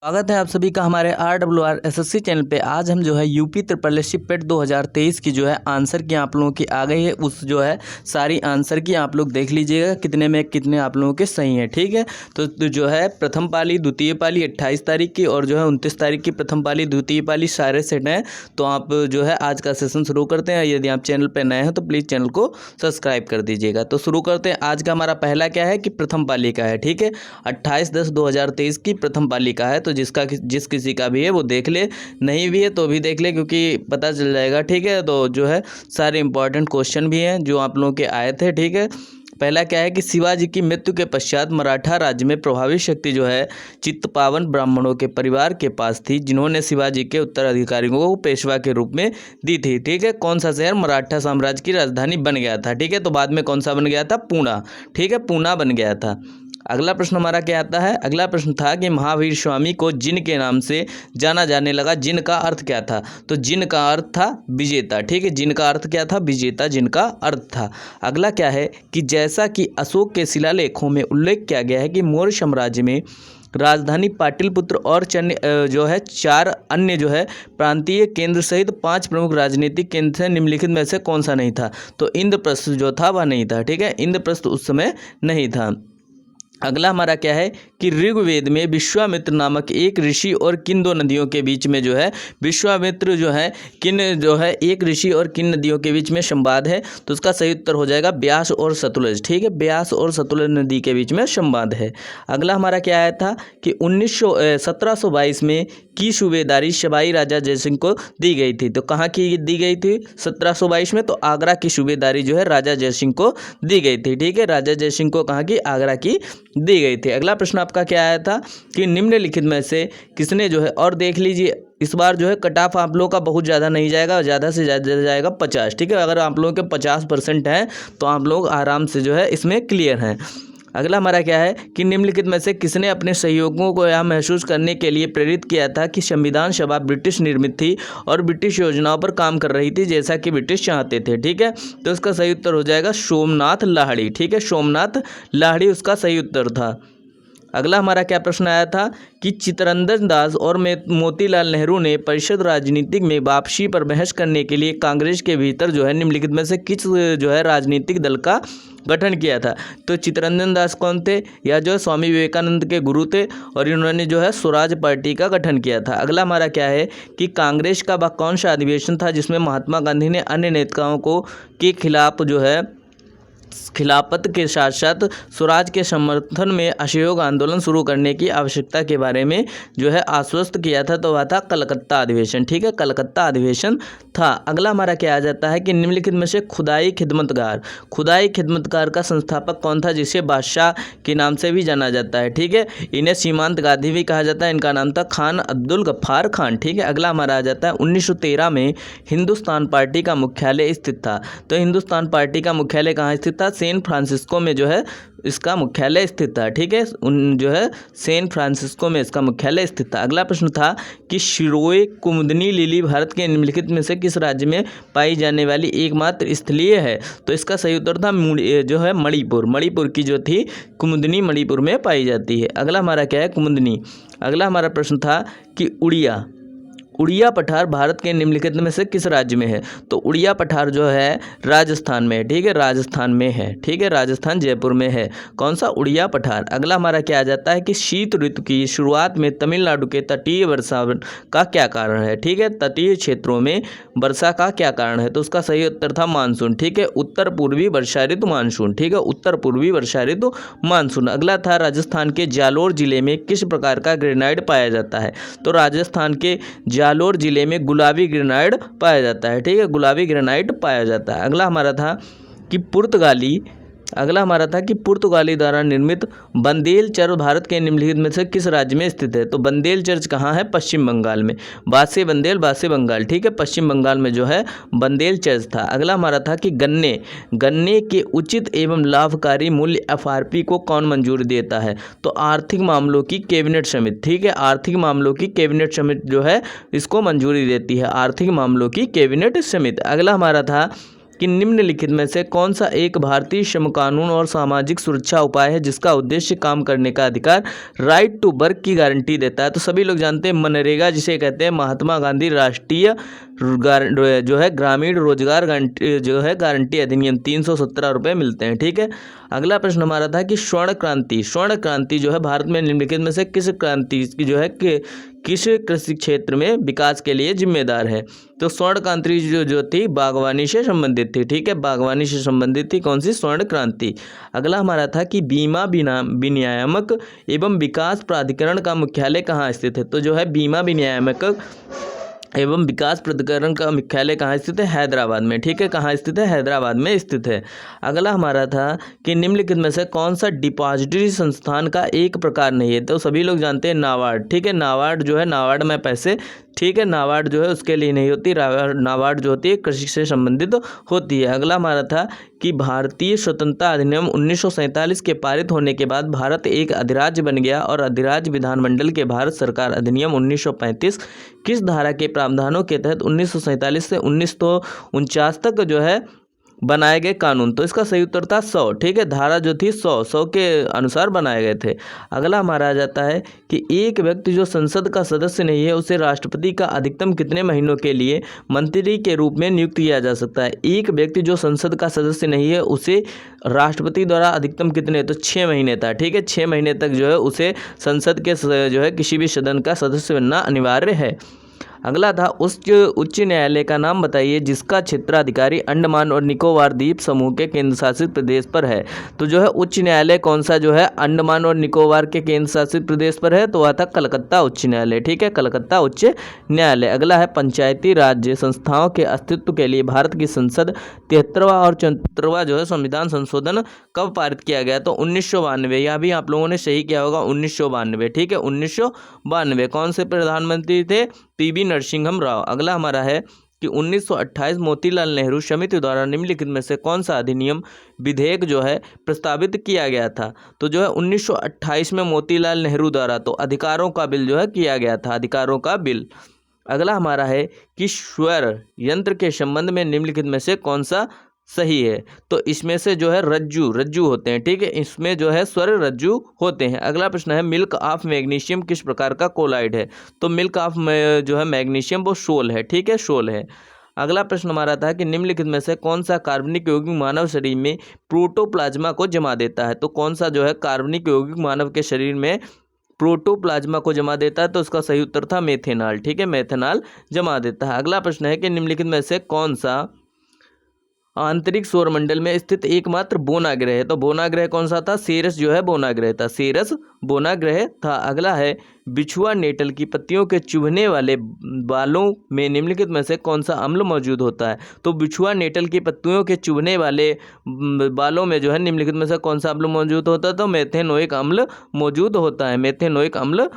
स्वागत है आप सभी का हमारे RRR SSC चैनल पे। आज हम जो है यूपी ट्रिपल पेट 2023 की जो है आंसर की आप लोगों की आ गई है, उस जो है सारी आंसर की आप लोग देख लीजिएगा कितने में कितने आप लोगों के सही हैं। ठीक है, तो जो है प्रथम पाली द्वितीय पाली 28 तारीख की और जो है 29 तारीख की प्रथम पाली द्वितीय पाली सारे सेट हैं। तो आप जो है आज का सेशन शुरू करते हैं। यदि आप चैनल पर नए हैं तो प्लीज़ चैनल को सब्सक्राइब कर दीजिएगा। तो शुरू करते हैं। आज का हमारा पहला क्या है कि प्रथम पाली का है। ठीक है, 28/10/2023 की प्रथम पाली का है। तो जिस किसी का भी है वो देख ले, नहीं भी है तो भी देख ले क्योंकि पता चल जाएगा। ठीक है, तो जो है सारे इंपॉर्टेंट क्वेश्चन भी हैं जो आप लोगों के आए थे। ठीक है, पहला क्या है कि शिवाजी की मृत्यु के पश्चात मराठा राज्य में प्रभावी शक्ति जो है चित्तपावन ब्राह्मणों के परिवार के पास थी, जिन्होंने शिवाजी के उत्तराधिकारियों को पेशवा के रूप में दी थी। ठीक है, कौन सा शहर मराठा साम्राज्य की राजधानी बन गया था? ठीक है, तो बाद में कौन सा बन गया था? पूना। ठीक है, पूना बन गया था। अगला प्रश्न हमारा क्या आता है? अगला प्रश्न था कि महावीर स्वामी को जिन के नाम से जाना जाने लगा, जिन का अर्थ क्या था? तो जिन का अर्थ था विजेता। ठीक है, जिन का अर्थ क्या था? विजेता, जिनका अर्थ था। अगला क्या है कि जैसा कि अशोक के शिलालेखों में उल्लेख किया गया है कि मौर्य साम्राज्य में राजधानी पाटलिपुत्र और जो है 4 अन्य जो है प्रांतीय केंद्र सहित 5 प्रमुख राजनीतिक केंद्र से निम्नलिखित में से कौन सा नहीं था? तो इंद्रप्रस्थ जो था वह नहीं था। ठीक है, इंद्रप्रस्थ उस समय नहीं था। अगला हमारा क्या है कि ऋग्वेद में विश्वामित्र नामक एक ऋषि और किन 2 नदियों के बीच में जो है विश्वामित्र जो है किन जो है एक ऋषि और किन नदियों के बीच में संवाद है? तो उसका सही उत्तर हो जाएगा ब्यास और सतलुज। ठीक है, ब्यास और सतलुज नदी के बीच में संवाद है। अगला हमारा क्या आया था कि 1722 में की सूबेदारी सवाई राजा जयसिंह को दी गई थी। तो कहाँ की दी गई थी 1722 में? तो आगरा की सूबेदारी जो है राजा जयसिंह को दी गई थी। ठीक है, राजा जयसिंह को कहाँ की? आगरा की दी गई थी। अगला प्रश्न आपका क्या आया था कि निम्नलिखित में से किसने जो है, और देख लीजिए इस बार जो है कट ऑफ आप लोगों का बहुत ज़्यादा नहीं जाएगा, ज़्यादा से ज़्यादा जाएगा 50। ठीक है, अगर आप लोगों के 50% हैं तो आप लोग आराम से जो है इसमें क्लियर हैं। अगला हमारा क्या है कि निम्नलिखित में से किसने अपने सहयोगियों को यह महसूस करने के लिए प्रेरित किया था कि संविधान सभा ब्रिटिश निर्मित थी और ब्रिटिश योजनाओं पर काम कर रही थी जैसा कि ब्रिटिश चाहते थे? ठीक है, तो इसका सही उत्तर हो जाएगा सोमनाथ लाहिड़ी। ठीक है, सोमनाथ लाहिड़ी उसका सही उत्तर था। अगला हमारा क्या प्रश्न आया था कि चित्तरंजन दास और मोतीलाल नेहरू ने परिषद राजनीतिक में वापसी पर बहस करने के लिए कांग्रेस के भीतर जो है निम्नलिखित में से किस जो है राजनीतिक दल का गठन किया था? तो चित्तरंजन दास कौन थे? या जो स्वामी विवेकानंद के गुरु थे और इन्होंने जो है स्वराज पार्टी का गठन किया था। अगला हमारा क्या है कि कांग्रेस का वह कौन सा अधिवेशन था जिसमें महात्मा गांधी ने अन्य नेताओं को के खिलाफ जो है खिलाफत के साथ साथ स्वराज के समर्थन में असहयोग आंदोलन शुरू करने की आवश्यकता के बारे में जो है आश्वस्त किया था? तो वह था कलकत्ता अधिवेशन। ठीक है, कलकत्ता अधिवेशन था। अगला हमारा क्या आ जाता है कि निम्नलिखित में से खुदाई खिदमतगार का संस्थापक कौन था जिसे बादशाह के नाम से भी जाना जाता है? ठीक है, इन्हें सीमांत गांधी भी कहा जाता है। इनका नाम था खान अब्दुल गफ्फार खान। ठीक है, अगला हमारा आ जाता है 1913 में हिंदुस्तान पार्टी का मुख्यालय स्थित था। तो हिंदुस्तान पार्टी का मुख्यालय कहाँ स्थित था? सैन फ्रांसिस्को में जो है इसका मुख्यालय स्थित था। ठीक है, जो है सैन फ्रांसिस्को में इसका मुख्यालय स्थित था। अगला प्रश्न था कि शिरोए कुमुदनी लिली भारत के निम्नलिखित में से किस राज्य में पाई जाने वाली एकमात्र स्थलीय है? तो इसका सही उत्तर था जो है मणिपुर की जो थी कुमुदनी मणिपुर में पाई जाती है। अगला हमारा क्या है? कुमुदनी। अगला हमारा प्रश्न था कि उड़िया पठार भारत के निम्नलिखित में से किस राज्य में है? तो उड़िया पठार जो है राजस्थान में है। ठीक है, राजस्थान में है। ठीक है, राजस्थान जयपुर में है। कौन सा? उड़िया पठार। अगला हमारा क्या आ जाता है कि शीत ऋतु की शुरुआत में तमिलनाडु के तटीय वर्षा का क्या कारण है? ठीक है, तटीय क्षेत्रों में वर्षा का क्या कारण है? तो उसका सही उत्तर था मानसून। ठीक है, उत्तर पूर्वी वर्षा ऋतु मानसून। ठीक है, उत्तर पूर्वी वर्षा ऋतु मानसून। अगला था राजस्थान के जालोर जिले में किस प्रकार का ग्रेनाइट पाया जाता है? तो राजस्थान के जालोर जिले में गुलाबी ग्रेनाइट पाया जाता है। ठीक है, गुलाबी ग्रेनाइट पाया जाता है। अगला हमारा था कि पुर्तगाली द्वारा निर्मित बंदेल चर्च भारत के निम्नलिखित में से किस राज्य में स्थित है? तो बंदेल चर्च कहाँ है? पश्चिम बंगाल में। बासे बंगाल। ठीक है, पश्चिम बंगाल में जो है बंदेल चर्च था। अगला हमारा था कि गन्ने के उचित एवं लाभकारी मूल्य FRP को कौन मंजूरी देता है? तो आर्थिक मामलों की कैबिनेट समिति। ठीक है, आर्थिक मामलों की कैबिनेट समिति जो है इसको मंजूरी देती है, आर्थिक मामलों की कैबिनेट समिति। अगला हमारा था कि निम्नलिखित में से कौन सा एक भारतीय श्रम कानून और सामाजिक सुरक्षा उपाय है जिसका उद्देश्य काम करने का अधिकार, राइट टू वर्क की गारंटी देता है। तो सभी लोग जानते हैं मनरेगा जिसे कहते हैं महात्मा गांधी राष्ट्रीय जो है ग्रामीण रोजगार गारंटी अधिनियम, 317 रुपये मिलते हैं। ठीक है, अगला प्रश्न हमारा था कि स्वर्ण क्रांति जो है भारत में निम्नलिखित में से किस क्रांति की जो है कि किस कृषि क्षेत्र में विकास के लिए जिम्मेदार है। तो स्वर्ण क्रांति जो थी बागवानी से संबंधित थी। ठीक है, बागवानी से संबंधित थी कौन सी, स्वर्ण क्रांति। अगला हमारा था कि बीमा विनियामक एवं विकास प्राधिकरण का मुख्यालय कहाँ स्थित है। तो जो है बीमा विनियामक एवं विकास प्राधिकरण का मुख्यालय कहाँ स्थित है, हैदराबाद में। ठीक है, कहाँ स्थित है, हैदराबाद में स्थित है। अगला हमारा था कि निम्नलिखित में से कौन सा डिपॉजिटरी संस्थान का एक प्रकार नहीं है। तो सभी लोग जानते हैं नाबार्ड। ठीक है, नाबार्ड जो है, नाबार्ड में पैसे, ठीक है, नाबार्ड जो है उसके लिए नहीं होती, नाबार्ड जो होती है कृषि से संबंधित होती है। अगला हमारा था कि भारतीय स्वतंत्रता अधिनियम 1947 के पारित होने के बाद भारत एक अधिराज्य बन गया और अधिराज्य विधानमंडल के भारत सरकार अधिनियम 1935 किस धारा के प्रावधानों के तहत 1947 से 1949 तक जो है बनाए गए कानून। तो इसका सही उत्तर था 100। ठीक है, धारा जो थी 100 के अनुसार बनाए गए थे। अगला हमारा आ जाता है कि एक व्यक्ति जो संसद का सदस्य नहीं है उसे राष्ट्रपति का अधिकतम कितने महीनों के लिए मंत्री के रूप में नियुक्त किया जा सकता है। एक व्यक्ति जो संसद का सदस्य नहीं है उसे राष्ट्रपति द्वारा अधिकतम कितने, तो 6 महीने था। ठीक है, 6 महीने तक जो है उसे संसद के जो है किसी भी सदन का सदस्य बनना अनिवार्य है। अगला था उच्च न्यायालय का नाम बताइए जिसका क्षेत्राधिकारी अंडमान और निकोबार द्वीप समूह के केंद्र शासित प्रदेश पर है। तो जो है उच्च न्यायालय कौन सा जो है अंडमान और निकोबार के केंद्र शासित प्रदेश पर है, तो वह था कलकत्ता उच्च न्यायालय। ठीक है, कलकत्ता उच्च न्यायालय। अगला है पंचायती राज्य संस्थाओं के अस्तित्व के लिए भारत की संसद 73वां और 74वां जो है संविधान संशोधन कब पारित किया गया। तो 1992। यह भी आप लोगों ने सही किया होगा, 1992। ठीक है, 1992। कौन से प्रधानमंत्री थे, पीवी नरसिंहम राव। अगला हमारा है कि 1928 मोतीलाल नेहरू समिति द्वारा निम्नलिखित में से कौन सा अधिनियम विधेयक जो है प्रस्तावित किया गया था। तो जो है 1928 में मोतीलाल नेहरू द्वारा तो अधिकारों का बिल जो है किया गया था, अधिकारों का बिल। अगला हमारा है कि स्वर यंत्र के संबंध में निम्नलिखित में से कौन सा सही है। तो इसमें से जो है रज्जू होते हैं। ठीक है, इसमें जो है स्वर रज्जू होते हैं। अगला प्रश्न है मिल्क ऑफ मैग्नीशियम किस प्रकार का कोलाइड है। तो मिल्क ऑफ जो है मैग्नीशियम वो शोल है। ठीक है, शोल है। अगला प्रश्न हमारा था कि निम्नलिखित में से कौन सा कार्बनिक यौगिक मानव शरीर में प्रोटोप्लाज्मा को जमा देता है। तो कौन सा जो है कार्बनिक यौगिक मानव के शरीर में प्रोटोप्लाज्मा को जमा देता है। तो उसका सही उत्तर था मेथेनॉल। ठीक है, मेथेनॉल जमा देता है। अगला प्रश्न है कि निम्नलिखित में से कौन सा आंतरिक सौरमंडल में स्थित एकमात्र बोना ग्रह है। तो बोना ग्रह कौन सा था, सेरस जो है बोना ग्रह था, सेरस बोना ग्रह था। अगला है बिछुआ नेटल की पत्तियों के चुभने वाले बालों में निम्नलिखित में से कौन सा अम्ल मौजूद होता है। तो बिछुआ नेटल की पत्तियों के चुभने वाले बालों में जो है निम्नलिखित में से कौन सा अम्ल मौजूद होता है। तो मेथेनोइक अम्ल मौजूद होता है, मेथेनोइक अम्ल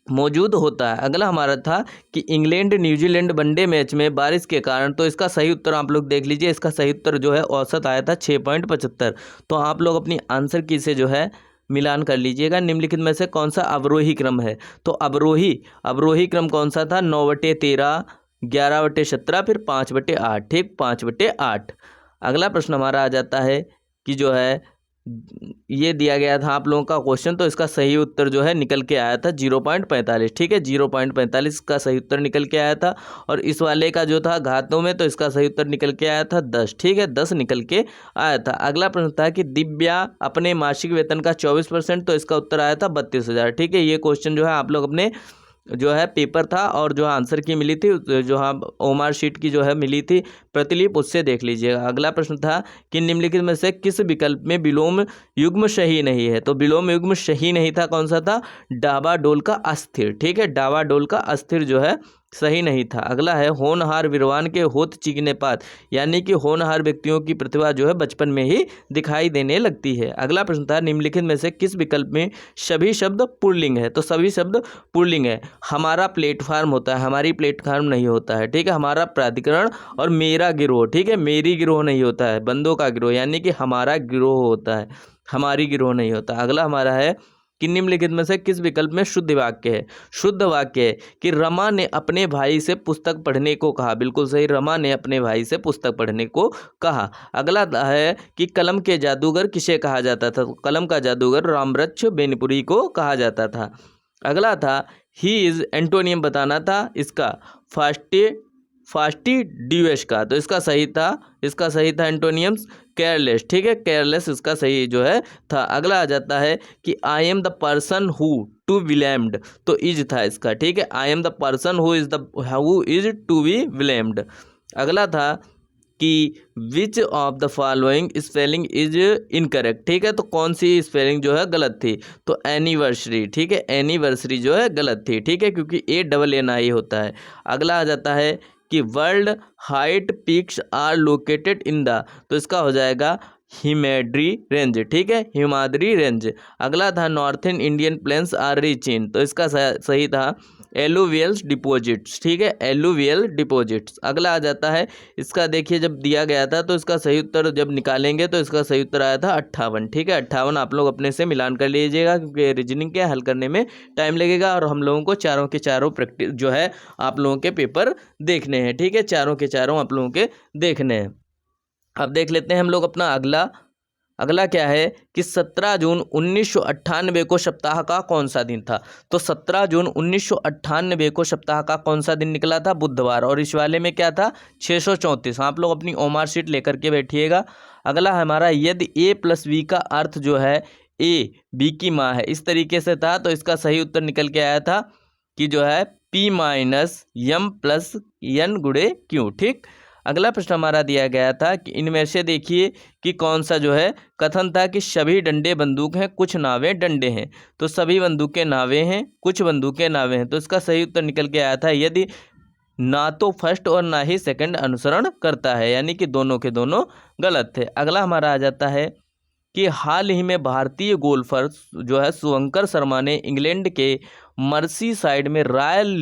मौजूद होता है। अगला हमारा था कि इंग्लैंड न्यूजीलैंड वनडे मैच में बारिश के कारण, तो इसका सही उत्तर आप लोग देख लीजिए, इसका सही उत्तर जो है औसत आया था 6.75। तो आप लोग अपनी आंसर की से जो है मिलान कर लीजिएगा। निम्नलिखित में से कौन सा अवरोही क्रम है। तो अवरोही क्रम कौन सा था, 9/13, 11/17, फिर 5/8। ठीक, 5/8। अगला प्रश्न हमारा आ जाता है कि जो है ये दिया गया था आप लोगों का क्वेश्चन, तो इसका सही उत्तर जो है निकल के आया था 0.45। ठीक है, 0.45 का सही उत्तर निकल के आया था। और इस वाले का जो था घातों में, तो इसका सही उत्तर निकल के आया था 10। ठीक है, 10 निकल के आया था। अगला प्रश्न था कि दिव्या अपने मासिक वेतन का 24%, तो इसका उत्तर आया था 32,000। ठीक है, ये क्वेश्चन जो है आप लोग अपने जो है पेपर था और जो आंसर की मिली थी, जो हाँ ओमार शीट की जो है मिली थी प्रतिलिपि, उससे देख लीजिएगा। अगला प्रश्न था कि निम्नलिखित में से किस विकल्प में विलोम युग्म सही नहीं है। तो विलोम युग्म सही नहीं था, कौन सा था, डावाडोल का अस्थिर। ठीक है, डावाडोल का अस्थिर जो है सही नहीं था। अगला है होनहार विद्वान के होत चिकने पात, यानी कि होनहार व्यक्तियों की प्रतिभा जो है बचपन में ही दिखाई देने लगती है। अगला प्रश्न था निम्नलिखित में से किस विकल्प में सभी शब्द पुल्लिंग है। तो सभी शब्द पुल्लिंग है। हमारा प्लेटफार्म होता है, हमारी प्लेटफार्म नहीं होता है। ठीक है, हमारा प्राधिकरण और मेरा गिरोह। ठीक है, मेरी गिरोह नहीं होता है, बंदों का गिरोह, यानी कि हमारा गिरोह होता है, हमारी गिरोह नहीं होता। अगला हमारा है कि निम्नलिखित में से किस विकल्प में शुद्ध वाक्य है। शुद्ध वाक्य है कि रमा ने अपने भाई से पुस्तक पढ़ने को कहा। बिल्कुल सही, रमा ने अपने भाई से पुस्तक पढ़ने को कहा। अगला है कि कलम के जादूगर किसे कहा जाता था। कलम का जादूगर रामवृक्ष बेनीपुरी को कहा जाता था। अगला था ही इज, एंटोनियम बताना था इसका, फास्टिडियस का। तो इसका सही था एंटोनियम्स केयरलेस। ठीक है, केयरलेस इसका सही जो है था। अगला आ जाता है कि I am the person who to be blamed. तो इज था इसका। ठीक है, I am the person who is to be blamed. अगला था कि which of the following spelling is incorrect. ठीक है, तो कौन सी स्पेलिंग जो है गलत थी। तो एनिवर्सरी। ठीक है, एनिवर्सरी जो है गलत थी। ठीक है, क्योंकि ANNI होता है। अगला आ जाता है कि world height peaks are located in the. तो इसका हो जाएगा हिमाद्री रेंज। ठीक है, हिमाद्री रेंज। अगला था northern Indian plains are rich in. तो इसका सही था एलुवियल डिपॉजिट्स। ठीक है, एलुवियल डिपॉजिट्स। अगला आ जाता है इसका, देखिए जब दिया गया था तो इसका सही उत्तर जब निकालेंगे तो इसका सही उत्तर आया था 58। ठीक है, 58 आप लोग अपने से मिलान कर लीजिएगा, क्योंकि रीजनिंग के हल करने में टाइम लगेगा और हम लोगों को चारों के चारों प्रैक्टिस जो है आप लोगों के पेपर देखने हैं। ठीक है, चारों के चारों आप लोगों के देखने हैं। अब देख लेते हैं हम लोग अपना अगला क्या है कि 17 जून 1998 को सप्ताह का कौन सा दिन था। तो 17 जून 1998 को सप्ताह का कौन सा दिन निकला था, बुधवार। और इस वाले में क्या था 634। आप लोग अपनी ओमार शीट लेकर के बैठिएगा। अगला हमारा यदि A+B का अर्थ जो है A B की माँ है, इस तरीके से था। तो इसका सही उत्तर निकल के आया था कि जो है P - M + N × Q। ठीक, अगला प्रश्न हमारा दिया गया था कि इनमें से देखिए कि कौन सा जो है कथन था कि सभी डंडे बंदूक हैं, कुछ नावें डंडे हैं। तो सभी बंदूकें नावें हैं, कुछ बंदूकें नावें हैं। तो इसका सही उत्तर निकल के आया था यदि ना तो फर्स्ट और ना ही सेकंड अनुसरण करता है, यानी कि दोनों के दोनों गलत थे। अगला हमारा आ जाता है कि हाल ही में भारतीय गोल्फर जो है शुभंकर शर्मा ने इंग्लैंड के मर्सीसाइड में रॉयल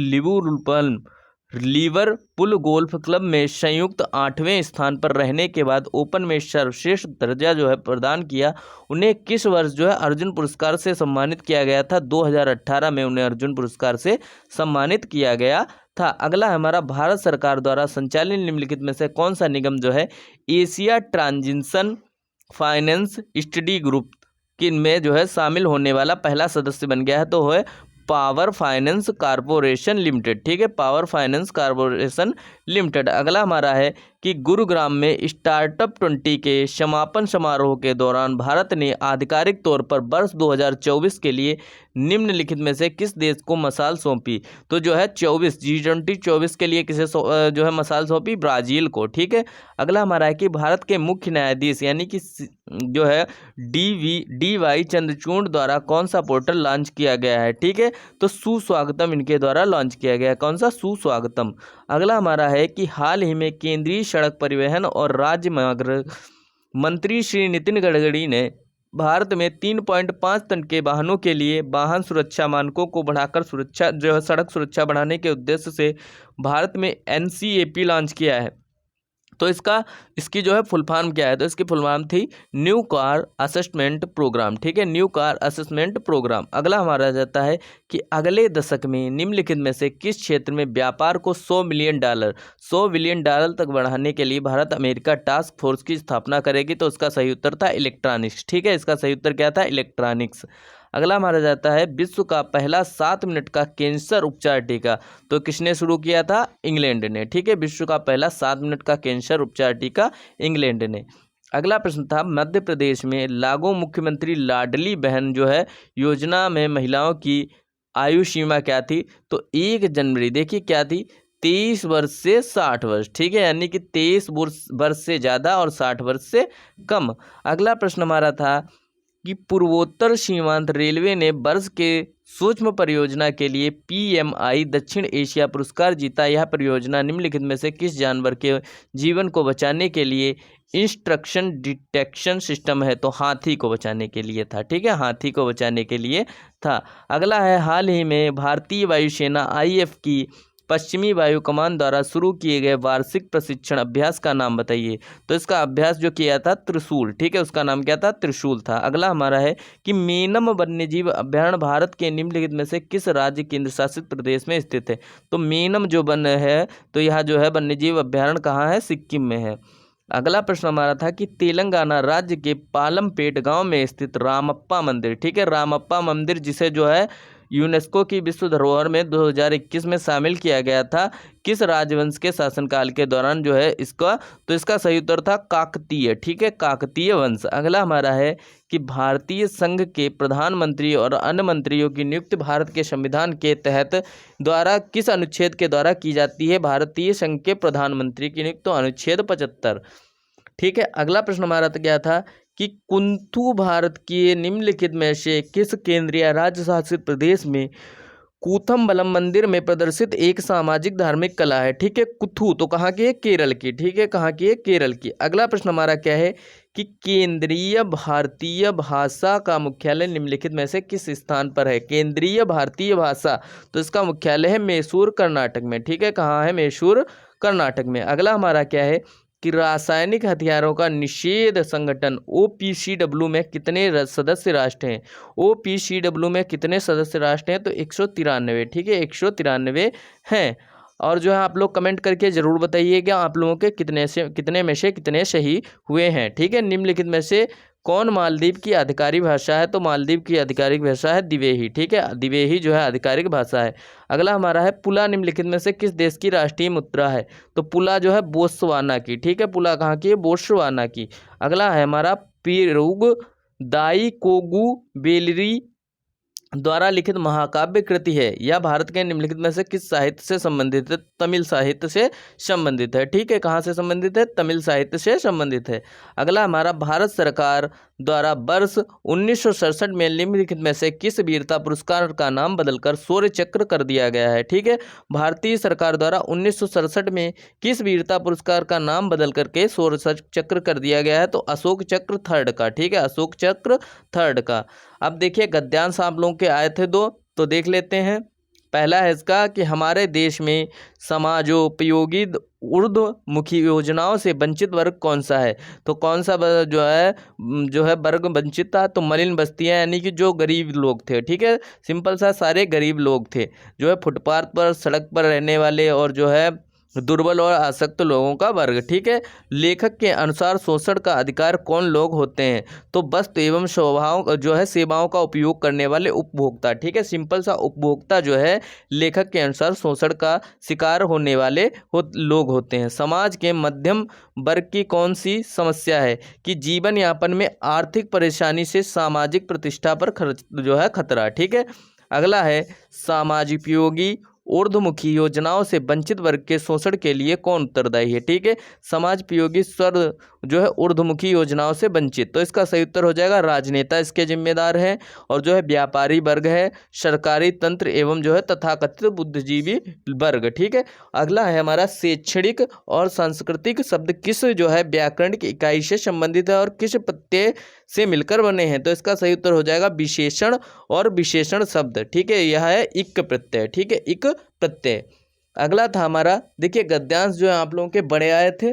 लिवरपूल गोल्फ क्लब में संयुक्त 8वें स्थान पर रहने के बाद ओपन में सर्वश्रेष्ठ दर्जा जो है प्रदान किया। उन्हें किस वर्ष जो है अर्जुन पुरस्कार से सम्मानित किया गया था। 2018 में उन्हें अर्जुन पुरस्कार से सम्मानित किया गया था। अगला हमारा भारत सरकार द्वारा संचालित निम्नलिखित में से कौन सा निगम जो है Asia transition finance study group में जो है शामिल होने वाला पहला सदस्य बन गया है। तो है पावर फाइनेंस कॉरपोरेशन लिमिटेड। ठीक है, पावर फाइनेंस कॉरपोरेशन लिमिटेड। अगला हमारा है कि गुरुग्राम में स्टार्टअप 20 के समापन समारोह के दौरान भारत ने आधिकारिक तौर पर वर्ष 2024 के लिए निम्नलिखित में से किस देश को मसाल सौंपी। तो जो है G20 24 के लिए किसे जो है मसाल सौंपी, ब्राज़ील को। ठीक है, अगला हमारा है कि भारत के मुख्य न्यायाधीश यानी कि जो है DY चंद्रचूड़ द्वारा कौन सा पोर्टल लॉन्च किया गया है। ठीक है, तो सुस्वागतम इनके द्वारा लॉन्च किया गया। कौन सा, सुस्वागतम। अगला हमारा है कि हाल ही में केंद्रीय सड़क परिवहन और राजमार्ग मंत्री श्री नितिन गडकरी ने भारत में 3.5 टन के वाहनों के लिए वाहन सुरक्षा मानकों को बढ़ाकर सुरक्षा जो है सड़क सुरक्षा बढ़ाने के उद्देश्य से भारत में NCAP लॉन्च किया है। तो इसकी जो है फुल फॉर्म क्या है। तो इसकी फुल फॉर्म थी न्यू कार असेसमेंट प्रोग्राम। ठीक है, न्यू कार असेसमेंट प्रोग्राम। अगला हमारा आ जाता है कि अगले दशक में निम्नलिखित में से किस क्षेत्र में व्यापार को $100 बिलियन तक बढ़ाने के लिए भारत अमेरिका टास्क फोर्स की स्थापना करेगी। तो उसका सही उत्तर था इलेक्ट्रॉनिक्स। ठीक है, इसका सही उत्तर क्या था, इलेक्ट्रॉनिक्स। अगला हमारा जाता है विश्व का पहला 7 मिनट का कैंसर उपचार टीका। तो किसने शुरू किया था, इंग्लैंड ने। ठीक है, विश्व का पहला 7 मिनट का कैंसर उपचार टीका इंग्लैंड ने। अगला प्रश्न था मध्य प्रदेश में लागू मुख्यमंत्री लाडली बहन जो है योजना में महिलाओं की आयु सीमा क्या थी। तो 1 जनवरी देखिए क्या थी, 23 वर्ष से 60 वर्ष। ठीक है, यानी कि 23 वर्ष से ज़्यादा और 60 वर्ष से कम। अगला प्रश्न हमारा था कि पूर्वोत्तर सीमांत रेलवे ने वर्ष के सूक्ष्म परियोजना के लिए PMI दक्षिण एशिया पुरस्कार जीता। यह परियोजना निम्नलिखित में से किस जानवर के जीवन को बचाने के लिए इंस्ट्रक्शन डिटेक्शन सिस्टम है। तो हाथी को बचाने के लिए था। ठीक है, हाथी को बचाने के लिए था। अगला है हाल ही में भारतीय वायुसेना IF की पश्चिमी वायु कमान द्वारा शुरू किए गए वार्षिक प्रशिक्षण अभ्यास का नाम बताइए। तो इसका अभ्यास जो किया था त्रिशूल, ठीक है, उसका नाम क्या था, त्रिशूल था। अगला हमारा है कि मेनम वन्यजीव अभ्यारण्य भारत के निम्नलिखित में से किस राज्य केंद्र शासित प्रदेश में स्थित है। तो मेनम जो वन है, तो यह जो है वन्यजीव अभ्यारण्य कहाँ है, सिक्किम में है। अगला प्रश्न हमारा था कि तेलंगाना राज्य के पालमपेट गांव में स्थित रामप्पा मंदिर, ठीक है, रामप्पा मंदिर जिसे जो है यूनेस्को की विश्व धरोहर में 2021 में शामिल किया गया था, किस राजवंश के शासनकाल के दौरान जो है इसका, तो इसका सही उत्तर था काकतीय, ठीक है, काकतीय वंश। अगला हमारा है कि भारतीय संघ के प्रधानमंत्री और अन्य मंत्रियों की नियुक्ति भारत के संविधान के तहत द्वारा किस अनुच्छेद के द्वारा की जाती है। भारतीय संघ के प्रधानमंत्री की नियुक्ति, तो अनुच्छेद 75, ठीक है। अगला प्रश्न हमारा तो क्या था कि कुंथु भारत के निम्नलिखित में से किस केंद्रीय राज्य शासित प्रदेश में कूथमबलम मंदिर में प्रदर्शित एक सामाजिक धार्मिक कला है, ठीक है। कुथु तो कहाँ की है, केरल की, ठीक है, कहाँ की है, केरल की। अगला प्रश्न हमारा क्या है कि केंद्रीय भारतीय भाषा का मुख्यालय निम्नलिखित में से किस स्थान पर है। केंद्रीय भारतीय भाषा, तो इसका मुख्यालय है मैसूर, कर्नाटक में, ठीक है, कहाँ है, मैसूर, कर्नाटक में। अगला हमारा क्या है कि रासायनिक हथियारों का निषेध संगठन OPCW में कितने सदस्य राष्ट्र हैं। OPCW में कितने सदस्य राष्ट्र हैं, तो 193, ठीक है, 193 हैं। और जो है आप लोग कमेंट करके ज़रूर बताइएगा आप लोगों के कितने में से कितने सही हुए हैं, ठीक है। निम्नलिखित में से कौन मालदीव की आधिकारिक भाषा है। तो मालदीव की आधिकारिक भाषा है दिवेही, ठीक है, दिवेही जो है आधिकारिक भाषा है। अगला हमारा है पुला निम्नलिखित में से किस देश की राष्ट्रीय मुद्रा है। तो पुला जो है बोत्सवाना की, ठीक है, पुला कहाँ की है, बोत्सवाना की। अगला है हमारा पिरुग दाई कोगु बेलरी द्वारा लिखित महाकाव्य कृति है, यह भारत के निम्नलिखित में से किस साहित्य से संबंधित है। तमिल साहित्य से संबंधित है, ठीक है, कहाँ से संबंधित है, तमिल साहित्य से संबंधित है। अगला हमारा भारत सरकार द्वारा वर्ष 1967 में निम्नलिखित में से किस वीरता पुरस्कार का नाम बदलकर शौर्य चक्र कर दिया गया है, ठीक है। भारतीय सरकार द्वारा 1967 में किस वीरता पुरस्कार का नाम बदल करके शौर्य चक्र कर दिया गया है। तो अशोक चक्र थर्ड का, ठीक है, अशोक चक्र थर्ड का। अब देखिए गद्यांश आप लोगों के आए थे दो, तो देख लेते हैं। पहला है इसका कि हमारे देश में समाजोपयोगी ऊर्ध्वमुखी योजनाओं से वंचित वर्ग कौन सा है। तो कौन सा जो है वर्ग वंचित था। तो मलिन बस्तियां, यानी कि जो गरीब लोग थे, ठीक है, सिंपल सा, सारे गरीब लोग थे, जो है फुटपाथ पर, सड़क पर रहने वाले और जो है दुर्बल और आसक्त लोगों का वर्ग, ठीक है। लेखक के अनुसार शोषण का अधिकार कौन लोग होते हैं। तो वस्तु एवं स्वभाव जो है सेवाओं का उपयोग करने वाले उपभोक्ता, ठीक है, सिंपल सा, उपभोक्ता जो है लेखक के अनुसार शोषण का शिकार होने वाले लोग होते हैं। समाज के मध्यम वर्ग की कौन सी समस्या है कि जीवन यापन में आर्थिक परेशानी से सामाजिक प्रतिष्ठा पर जो है खतरा, ठीक है। अगला है समाजोपयोगी ऊर्ध्वमुखी योजनाओं से वंचित वर्ग के शोषण के लिए कौन उत्तरदायी है, ठीक है। समाजोपयोगी स्वर जो है ऊर्ध्वमुखी योजनाओं से वंचित, तो इसका सही उत्तर हो जाएगा राजनेता इसके जिम्मेदार हैं। और जो है व्यापारी वर्ग है, सरकारी तंत्र एवं जो है तथाकथित बुद्धिजीवी वर्ग, ठीक है। अगला है हमारा शैक्षणिक और सांस्कृतिक शब्द किस जो है व्याकरण की इकाई से संबंधित है और किस प्रत्यय से मिलकर बने हैं। तो इसका सही उत्तर हो जाएगा विशेषण और विशेषण शब्द, ठीक है, यह है इक प्रत्यय, ठीक है, इक प्रत्यय। अगला था हमारा, देखिए गद्यांश जो है आप लोगों के बड़े आए थे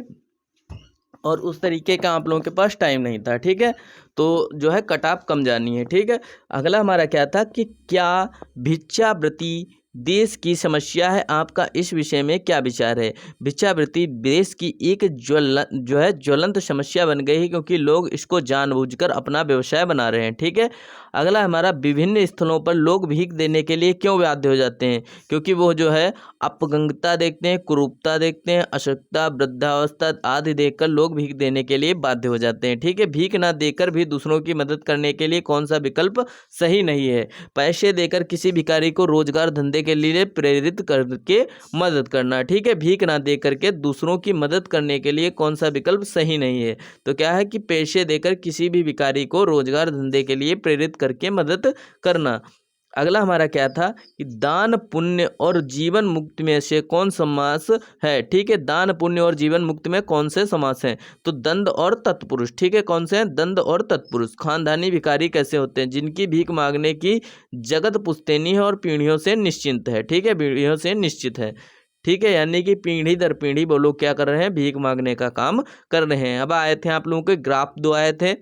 और उस तरीके का आप लोगों के पास टाइम नहीं था, ठीक है, तो जो है कट ऑफ कम जानी है, ठीक है। अगला हमारा क्या था कि क्या भिक्षावृत्ति देश की समस्या है, आपका इस विषय में क्या विचार है। भिक्षावृत्ति देश की एक ज्वलंत समस्या बन गई है क्योंकि लोग इसको जानबूझकर अपना व्यवसाय बना रहे हैं, ठीक है। अगला हमारा विभिन्न स्थलों पर लोग भीख देने के लिए क्यों बाध्य हो जाते हैं, क्योंकि वो जो है अपंगता देखते हैं, कुरूपता देखते हैं, अशक्तता, वृद्धावस्था आदि देखकर लोग भीख देने के लिए बाध्य हो जाते हैं, ठीक है। भीख ना देकर भी दूसरों की मदद करने के लिए कौन सा विकल्प सही नहीं है। पैसे देकर किसी भिखारी को रोजगार धंधे के लिए प्रेरित करके मदद करना, ठीक है। भीख ना दे करके दूसरों की मदद करने के लिए कौन सा विकल्प सही नहीं है। तो क्या है कि पैसे देकर किसी भी भिखारी को रोजगार धंधे के लिए प्रेरित करके मदद करना। अगला हमारा क्या था कि दान पुण्य और जीवन मुक्ति में से कौन समास है, ठीक है। दान पुण्य और जीवन मुक्ति में कौन से समास हैं। तो दंड और तत्पुरुष, ठीक है, कौन से हैं, दंड और तत्पुरुष। खानदानी भिखारी कैसे होते हैं, जिनकी भीख मांगने की जगत पुश्तैनी है और पीढ़ियों से निश्चिंत है, ठीक है, पीढ़ियों से निश्चित है, ठीक है, यानी कि पीढ़ी दर पीढ़ी वो लोग क्या कर रहे हैं, भीख मांगने का काम कर रहे हैं। अब आए थे आप लोगों के ग्राफ 2 आए थे,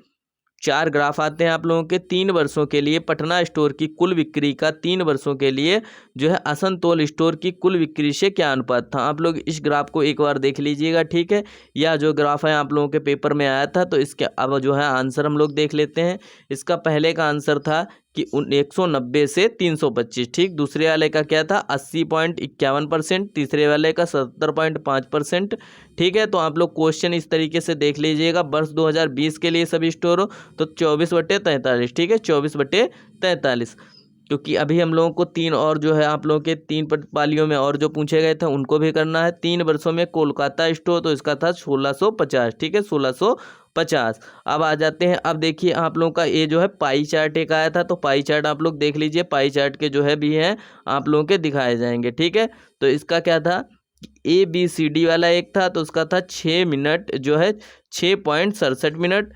4 ग्राफ आते हैं आप लोगों के। 3 वर्षों के लिए पटना स्टोर की कुल बिक्री का 3 वर्षों के लिए जो है असंतोल स्टोर की कुल बिक्री से क्या अनुपात था। आप लोग इस ग्राफ को एक बार देख लीजिएगा, ठीक है। यह जो ग्राफ है आप लोगों के पेपर में आया था, तो इसके अब जो है आंसर हम लोग देख लेते हैं। इसका पहले का आंसर था कि 190 से 325, ठीक। दूसरे वाले का क्या था, 80.51%, तीसरे वाले का 70.5%, ठीक है। तो आप लोग क्वेश्चन इस तरीके से देख लीजिएगा। वर्ष 2020 के लिए सभी स्टोर हो तो 24/43, ठीक है, 24/43। क्योंकि अभी हम लोगों को 3 और जो है आप लोगों के 3 पालियों में और जो पूछे गए थे उनको भी करना है। 3 वर्षों में कोलकाता स्टोर, तो इसका था 1650, ठीक है, 1650। अब आ जाते हैं, अब देखिए आप लोगों का ये जो है पाई चार्ट एक आया था, तो पाई चार्ट आप लोग देख लीजिए। पाई चार्ट के जो है भी हैं आप लोगों के दिखाए जाएंगे, ठीक है। तो इसका क्या था, ABCD वाला एक था, तो उसका था 6 मिनट जो है 6.67 मिनट।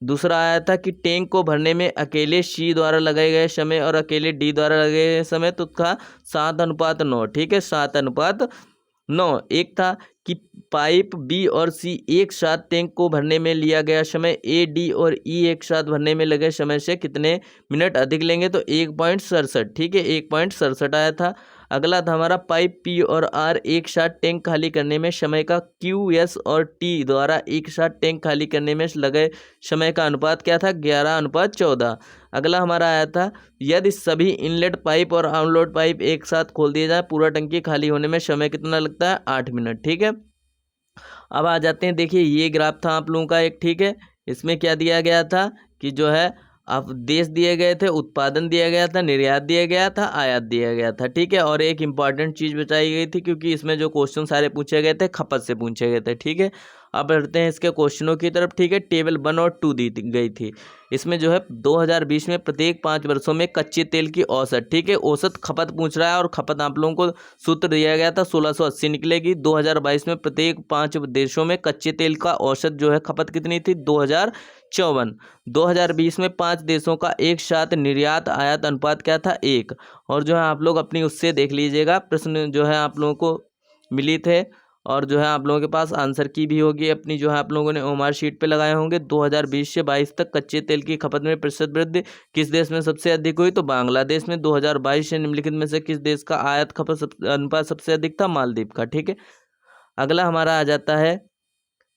दूसरा आया था कि टैंक को भरने में अकेले C द्वारा लगाए गए समय और अकेले D द्वारा लगाए गए समय, तो था 7:9, ठीक है, 7:9। एक था कि पाइप B और C एक साथ टैंक को भरने में लिया गया समय A, D और E एक साथ भरने में लगे समय से कितने मिनट अधिक लेंगे, तो 1.67, ठीक है, 1.67 आया था। अगला था हमारा पाइप P और R एक साथ टैंक खाली करने में समय का Q, S और T द्वारा एक साथ टैंक खाली करने में लगे समय का अनुपात क्या था, 11:14। अगला हमारा आया था यदि सभी इनलेट पाइप और आउटलेट पाइप एक साथ खोल दिए जाए पूरा टंकी खाली होने में समय कितना लगता है, 8 मिनट, ठीक है। अब आ जाते हैं, देखिए ये ग्राफ था आप लोगों का एक, ठीक है। इसमें क्या दिया गया था कि जो है अब देश दिए गए थे, उत्पादन दिया गया था, निर्यात दिया गया था, आयात दिया गया था, ठीक है। और एक इम्पॉर्टेंट चीज़ बताई गई थी, क्योंकि इसमें जो क्वेश्चन सारे पूछे गए थे खपत से पूछे गए थे, ठीक है। अब बढ़ते हैं इसके क्वेश्चनों की तरफ, ठीक है। टेबल 1 और 2 दी गई थी। इसमें जो है 2020 में प्रत्येक 5 वर्षों में कच्चे तेल की औसत, ठीक है, औसत खपत पूछ रहा है, और खपत आप लोगों को सूत्र दिया गया था 1680 निकलेगी। 2022 में प्रत्येक 5 देशों में कच्चे तेल का औसत जो है खपत कितनी थी, 2054। 2020 में 5 देशों का एक साथ निर्यात आयात अनुपात क्या था, 1। और जो है आप लोग अपनी उससे देख लीजिएगा, प्रश्न जो है आप लोगों को मिली थे, और जो है आप लोगों के पास आंसर की भी होगी अपनी, जो है आप लोगों ने ओमार शीट पे लगाए होंगे। 2020 से 22 तक कच्चे तेल की खपत में प्रतिशत वृद्धि किस देश में सबसे अधिक हुई, तो बांग्लादेश में। 2022 से निम्नलिखित में से किस देश का आयात खपत अनुपात सबसे अधिक था, मालदीव का, ठीक है। अगला हमारा आ जाता है,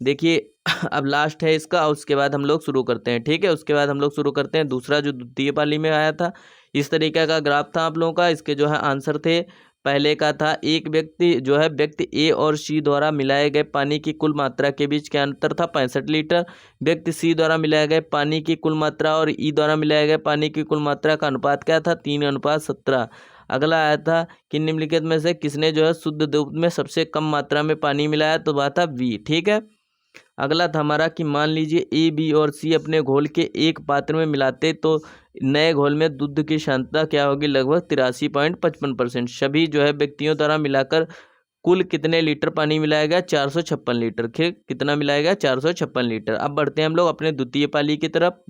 देखिए अब लास्ट है इसका, और उसके बाद हम लोग शुरू करते हैं, ठीक है। उसके बाद हम लोग शुरू करते हैं दूसरा जो द्वितीय पाली में आया था। इस तरीके का ग्राफ था आप लोगों का। इसके जो है आंसर थे, पहले का था एक व्यक्ति जो है व्यक्ति A और C द्वारा मिलाए गए पानी की कुल मात्रा के बीच क्या अंतर था, 65 लीटर। व्यक्ति C द्वारा मिलाए गए पानी की कुल मात्रा और E द्वारा मिलाए गए पानी की कुल मात्रा का अनुपात क्या था, 3:17। अगला आया था कि निम्नलिखित में से किसने जो है शुद्ध दूध में सबसे कम मात्रा में पानी मिलाया, तो वह था B, ठीक है। अगला था हमारा कि मान लीजिए A, B और C अपने घोल के एक पात्र में मिलाते तो नए घोल में दूध की सांद्रता क्या होगी, लगभग 83.55%। सभी जो है व्यक्तियों द्वारा मिलाकर कुल कितने लीटर पानी मिलाया गया, 456 लीटर। कितना मिलाया गया, 456 लीटर। अब बढ़ते हैं हम लोग अपने द्वितीय पाली की तरफ।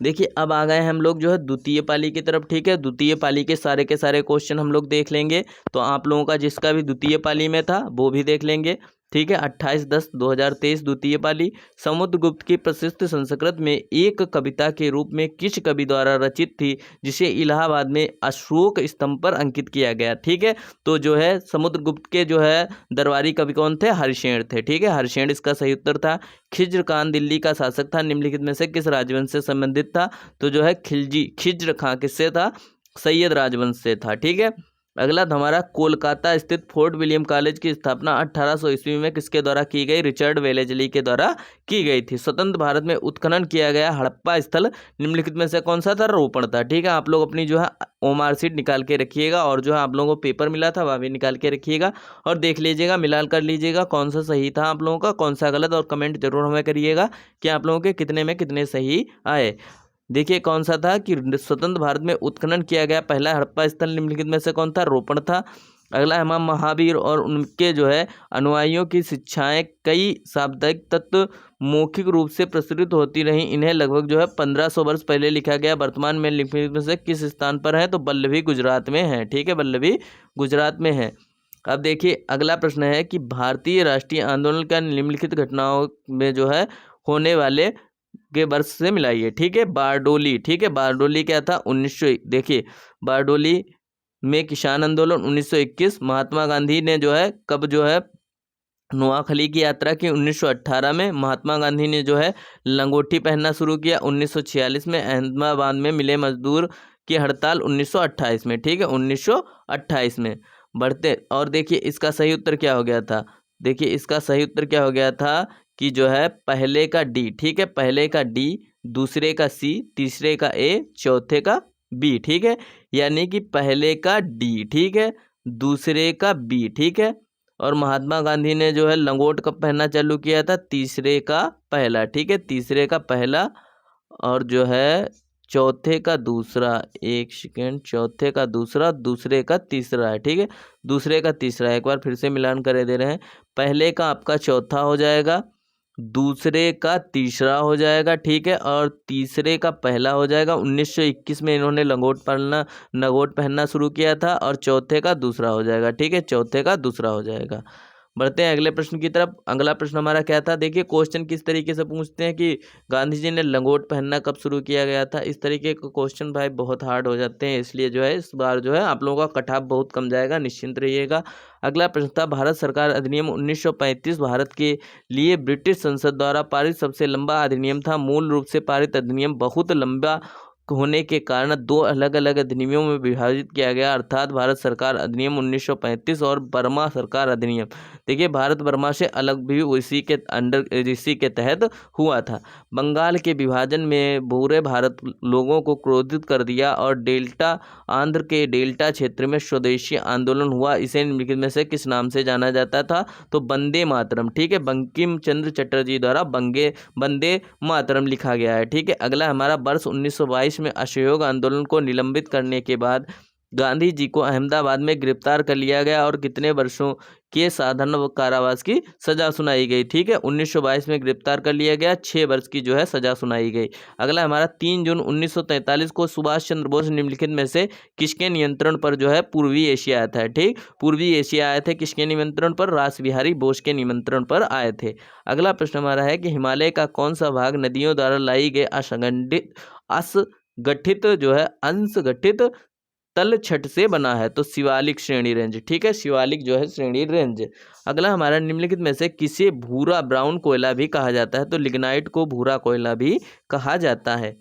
देखिए अब आ गए हम लोग जो है द्वितीय पाली की तरफ, ठीक है। द्वितीय पाली के सारे क्वेश्चन हम लोग देख लेंगे। तो आप लोगों का जिसका भी द्वितीय पाली में था वो भी देख लेंगे, ठीक है। 28/10/2023 द्वितीय पाली। समुद्रगुप्त की प्रसिद्ध संस्कृत में एक कविता के रूप में किस कवि द्वारा रचित थी, जिसे इलाहाबाद में अशोक स्तंभ पर अंकित किया गया, ठीक है। तो जो है समुद्रगुप्त के जो है दरबारी कवि कौन थे, हरिशेन थे, ठीक है। हरिशेन इसका सही उत्तर था। खिज्र खान दिल्ली का शासक था, निम्नलिखित में से किस राजवंश से संबंधित था, तो जो है खिज्र खान किससे था, सैयद राजवंश से था, ठीक है। अगला हमारा कोलकाता स्थित फोर्ट विलियम कॉलेज की स्थापना 1800 ईस्वी में किसके द्वारा की गई, रिचर्ड वेलेजली के द्वारा की गई थी। स्वतंत्र भारत में उत्खनन किया गया हड़प्पा स्थल निम्नलिखित में से कौन सा था, रोपण था, ठीक है। आप लोग अपनी जो है ओमार शीट निकाल के रखिएगा, और जो है आप लोगों को पेपर मिला था वह भी निकाल के रखिएगा, और देख लीजिएगा, मिलाल कर लीजिएगा कौन सा सही था आप लोगों का, कौन सा गलत, और कमेंट जरूर हमें करिएगा कि आप लोगों के कितने में कितने सही आए। देखिए कौन सा था कि स्वतंत्र भारत में उत्खनन किया गया पहला हड़प्पा स्थल निम्नलिखित में से कौन था, रोपण था। अगला इमाम महावीर और उनके जो है अनुयायियों की शिक्षाएं कई साप्ताहिक तत्व मौखिक रूप से प्रसारित होती रहीं। इन्हें लगभग जो है 1500 वर्ष पहले लिखा गया। वर्तमान में लिखने में से किस स्थान पर है, तो बल्लभी गुजरात में है, ठीक है, बल्लभी गुजरात में है। अब देखिए अगला प्रश्न है कि भारतीय राष्ट्रीय आंदोलन का निम्नलिखित घटनाओं में जो है होने वाले के वर्ष से मिलाइए। ठीक है, बारडोली। ठीक है, बारडोली क्या था? 1900। देखिए बारडोली में किसान आंदोलन 1921। महात्मा गांधी ने जो है कब जो है नोआखली की यात्रा की? 1918 में। महात्मा गांधी ने जो है लंगोटी पहनना शुरू किया 1946 में। अहमदाबाद में मिले मजदूर की हड़ताल 1928 में। ठीक है, 1928 में। बढ़ते और देखिए इसका सही उत्तर क्या हो गया था? देखिए इसका सही उत्तर क्या हो गया था कि जो है पहले का डी। ठीक है, पहले का डी, दूसरे का सी, तीसरे का ए, चौथे का बी। ठीक है, यानी कि पहले का डी, ठीक है, दूसरे का बी। ठीक है, और महात्मा गांधी ने जो है लंगोट कब पहनना चालू किया था? तीसरे का पहला। ठीक है, तीसरे का पहला, और जो है चौथे का दूसरा। एक सेकेंड, चौथे का दूसरा, दूसरे का तीसरा है। ठीक है, दूसरे का तीसरा। एक बार फिर से मिलान करे दे रहे हैं। पहले का आपका चौथा हो जाएगा, दूसरे का तीसरा हो जाएगा। ठीक है, और तीसरे का पहला हो जाएगा। 1921 में इन्होंने लंगोट पहनना शुरू किया था, और चौथे का दूसरा हो जाएगा। ठीक है, चौथे का दूसरा हो जाएगा। बढ़ते हैं अगले प्रश्न की तरफ। अगला प्रश्न हमारा क्या था? देखिए क्वेश्चन किस तरीके से पूछते हैं कि गांधी जी ने लंगोट पहनना कब शुरू किया गया था। इस तरीके के क्वेश्चन भाई बहुत हार्ड हो जाते हैं, इसलिए जो है इस बार जो है आप लोगों का कट ऑफ बहुत कम जाएगा, निश्चिंत रहिएगा। अगला प्रश्न था भारत सरकार अधिनियम 1935 भारत के लिए ब्रिटिश संसद द्वारा पारित सबसे लंबा अधिनियम था। मूल रूप से पारित अधिनियम बहुत लंबा होने के कारण दो अलग अलग अधिनियमों में विभाजित किया गया, अर्थात भारत सरकार अधिनियम 1935 और बर्मा सरकार अधिनियम। देखिए भारत बर्मा से अलग भी इसी के तहत हुआ था। बंगाल के विभाजन में पूरे भारत लोगों को क्रोधित कर दिया, और आंध्र के डेल्टा क्षेत्र में स्वदेशी आंदोलन हुआ। इसे निम्नलिखित में से किस नाम से जाना जाता था? तो वंदे मातरम। ठीक है, बंकिम चंद्र चटर्जी द्वारा वंदे मातरम लिखा गया है। ठीक है, अगला हमारा वर्ष 1922 में असहयोग आंदोलन को निलंबित करने के बाद गांधी जी को अहमदाबाद में गिरफ्तार कर लिया गया और कितने वर्षों के साधारण कारावास की सजा सुनाई गई। ठीक है, 1922 में गिरफ्तार कर लिया गया, 6 वर्ष की जो है सजा सुनाई गई। अगला हमारा 3 जून 1943 को सुभाष चंद्र बोस निम्नलिखित में से किसके नियंत्रण पर जो है पूर्वी एशिया आया था? ठीक, पूर्वी एशिया आए थे किसके निमंत्रण पर? रास बिहारी बोस के निमंत्रण पर आए थे। अगला प्रश्न हमारा है कि हिमालय का कौन सा भाग नदियों द्वारा लाई गई अंशगठित तल छट से बना है? तो शिवालिक श्रेणी रेंज। ठीक है, शिवालिक जो है श्रेणी रेंज। अगला हमारा निम्नलिखित में से किसे भूरा ब्राउन कोयला भी कहा जाता है? तो लिग्नाइट को भूरा कोयला भी कहा जाता है।